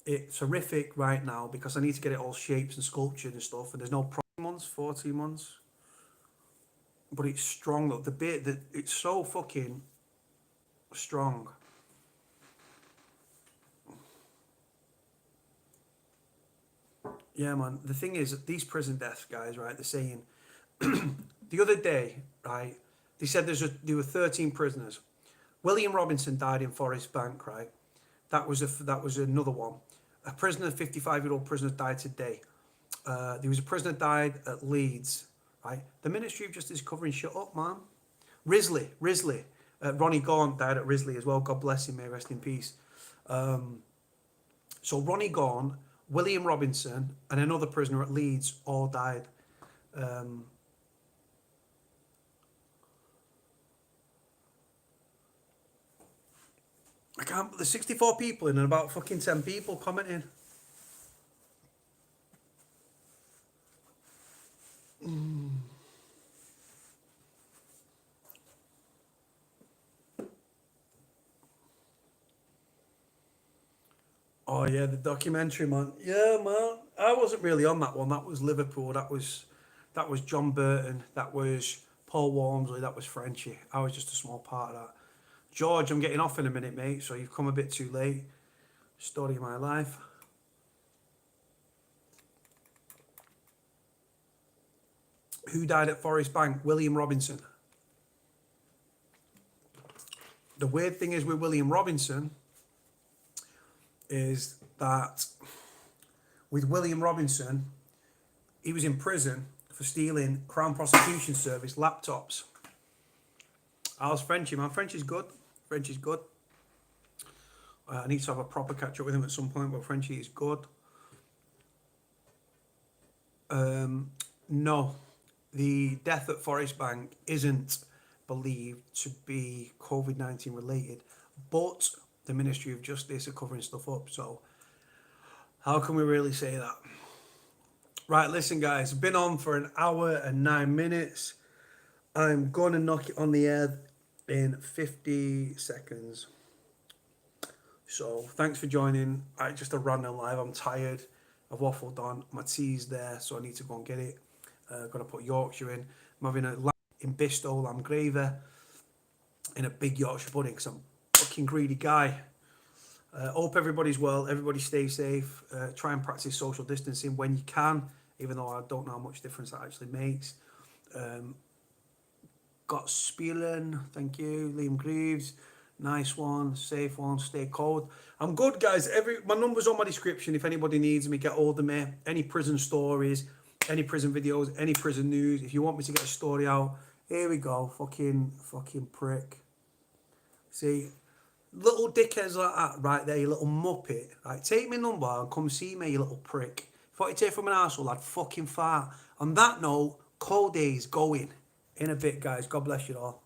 It's horrific right now because I need to get it all shaped and sculptured and stuff, and there's no 14 months. But it's strong though. The beard, it's so fucking strong. Yeah, man. The thing is, these prison deaths, guys, right? They're saying the other day, right? They said there were 13 prisoners. William Robinson died in Forest Bank, right? That was another one. A prisoner, 55-year-old prisoner, died today. There was a prisoner died at Leeds, right? The Ministry of Justice is covering shit up, man. Risley. Ronnie Gaunt died at Risley as well. God bless him, may rest in peace. So Ronnie Gaunt, William Robinson, and another prisoner at Leeds all died. I can't. There's 64 people in and about fucking 10 people commenting. Oh yeah, the documentary, man. Yeah, man. I wasn't really on that one. That was Liverpool. That was John Burton. That was Paul Walmsley. That was Frenchie. I was just a small part of that. George, I'm getting off in a minute, mate, so you've come a bit too late. Story of my life. Who died at Forest Bank? William Robinson. The weird thing is with William Robinson is that with William Robinson, he was in prison for stealing Crown Prosecution Service laptops. How's Frenchie, man? Frenchie's good. Frenchie's good. I need to have a proper catch up with him at some point, but Frenchie is good. No, the death at Forest Bank isn't believed to be COVID-19 related, but the Ministry of Justice are covering stuff up. So how can we really say that? Right, listen, guys, been on for an hour and 9 minutes. I'm going to knock it on the head in 50 seconds. So thanks for joining. Just a random live. I'm tired. I've waffled on. My tea's there, so I need to go and get it. Got to put Yorkshire in. I'm having a lamb in Bisto lamb gravy in a big Yorkshire pudding because I'm a fucking greedy guy. Hope everybody's well. Everybody stay safe. Try and practice social distancing when you can, even though I don't know how much difference that actually makes. Got Spielen, thank you. Liam Greaves, nice one, safe one, stay cold. I'm good, guys. My number's on my description. If anybody needs me, get hold of me. Any prison stories, any prison videos, any prison news. If you want me to get a story out, here we go. Fucking prick. See, little dickheads like that right there, you little muppet. Right, take my number and come see me, you little prick. If what you take from an arsehole, I'd fucking fart. On that note, Cody's going. In a bit, guys. God bless you all.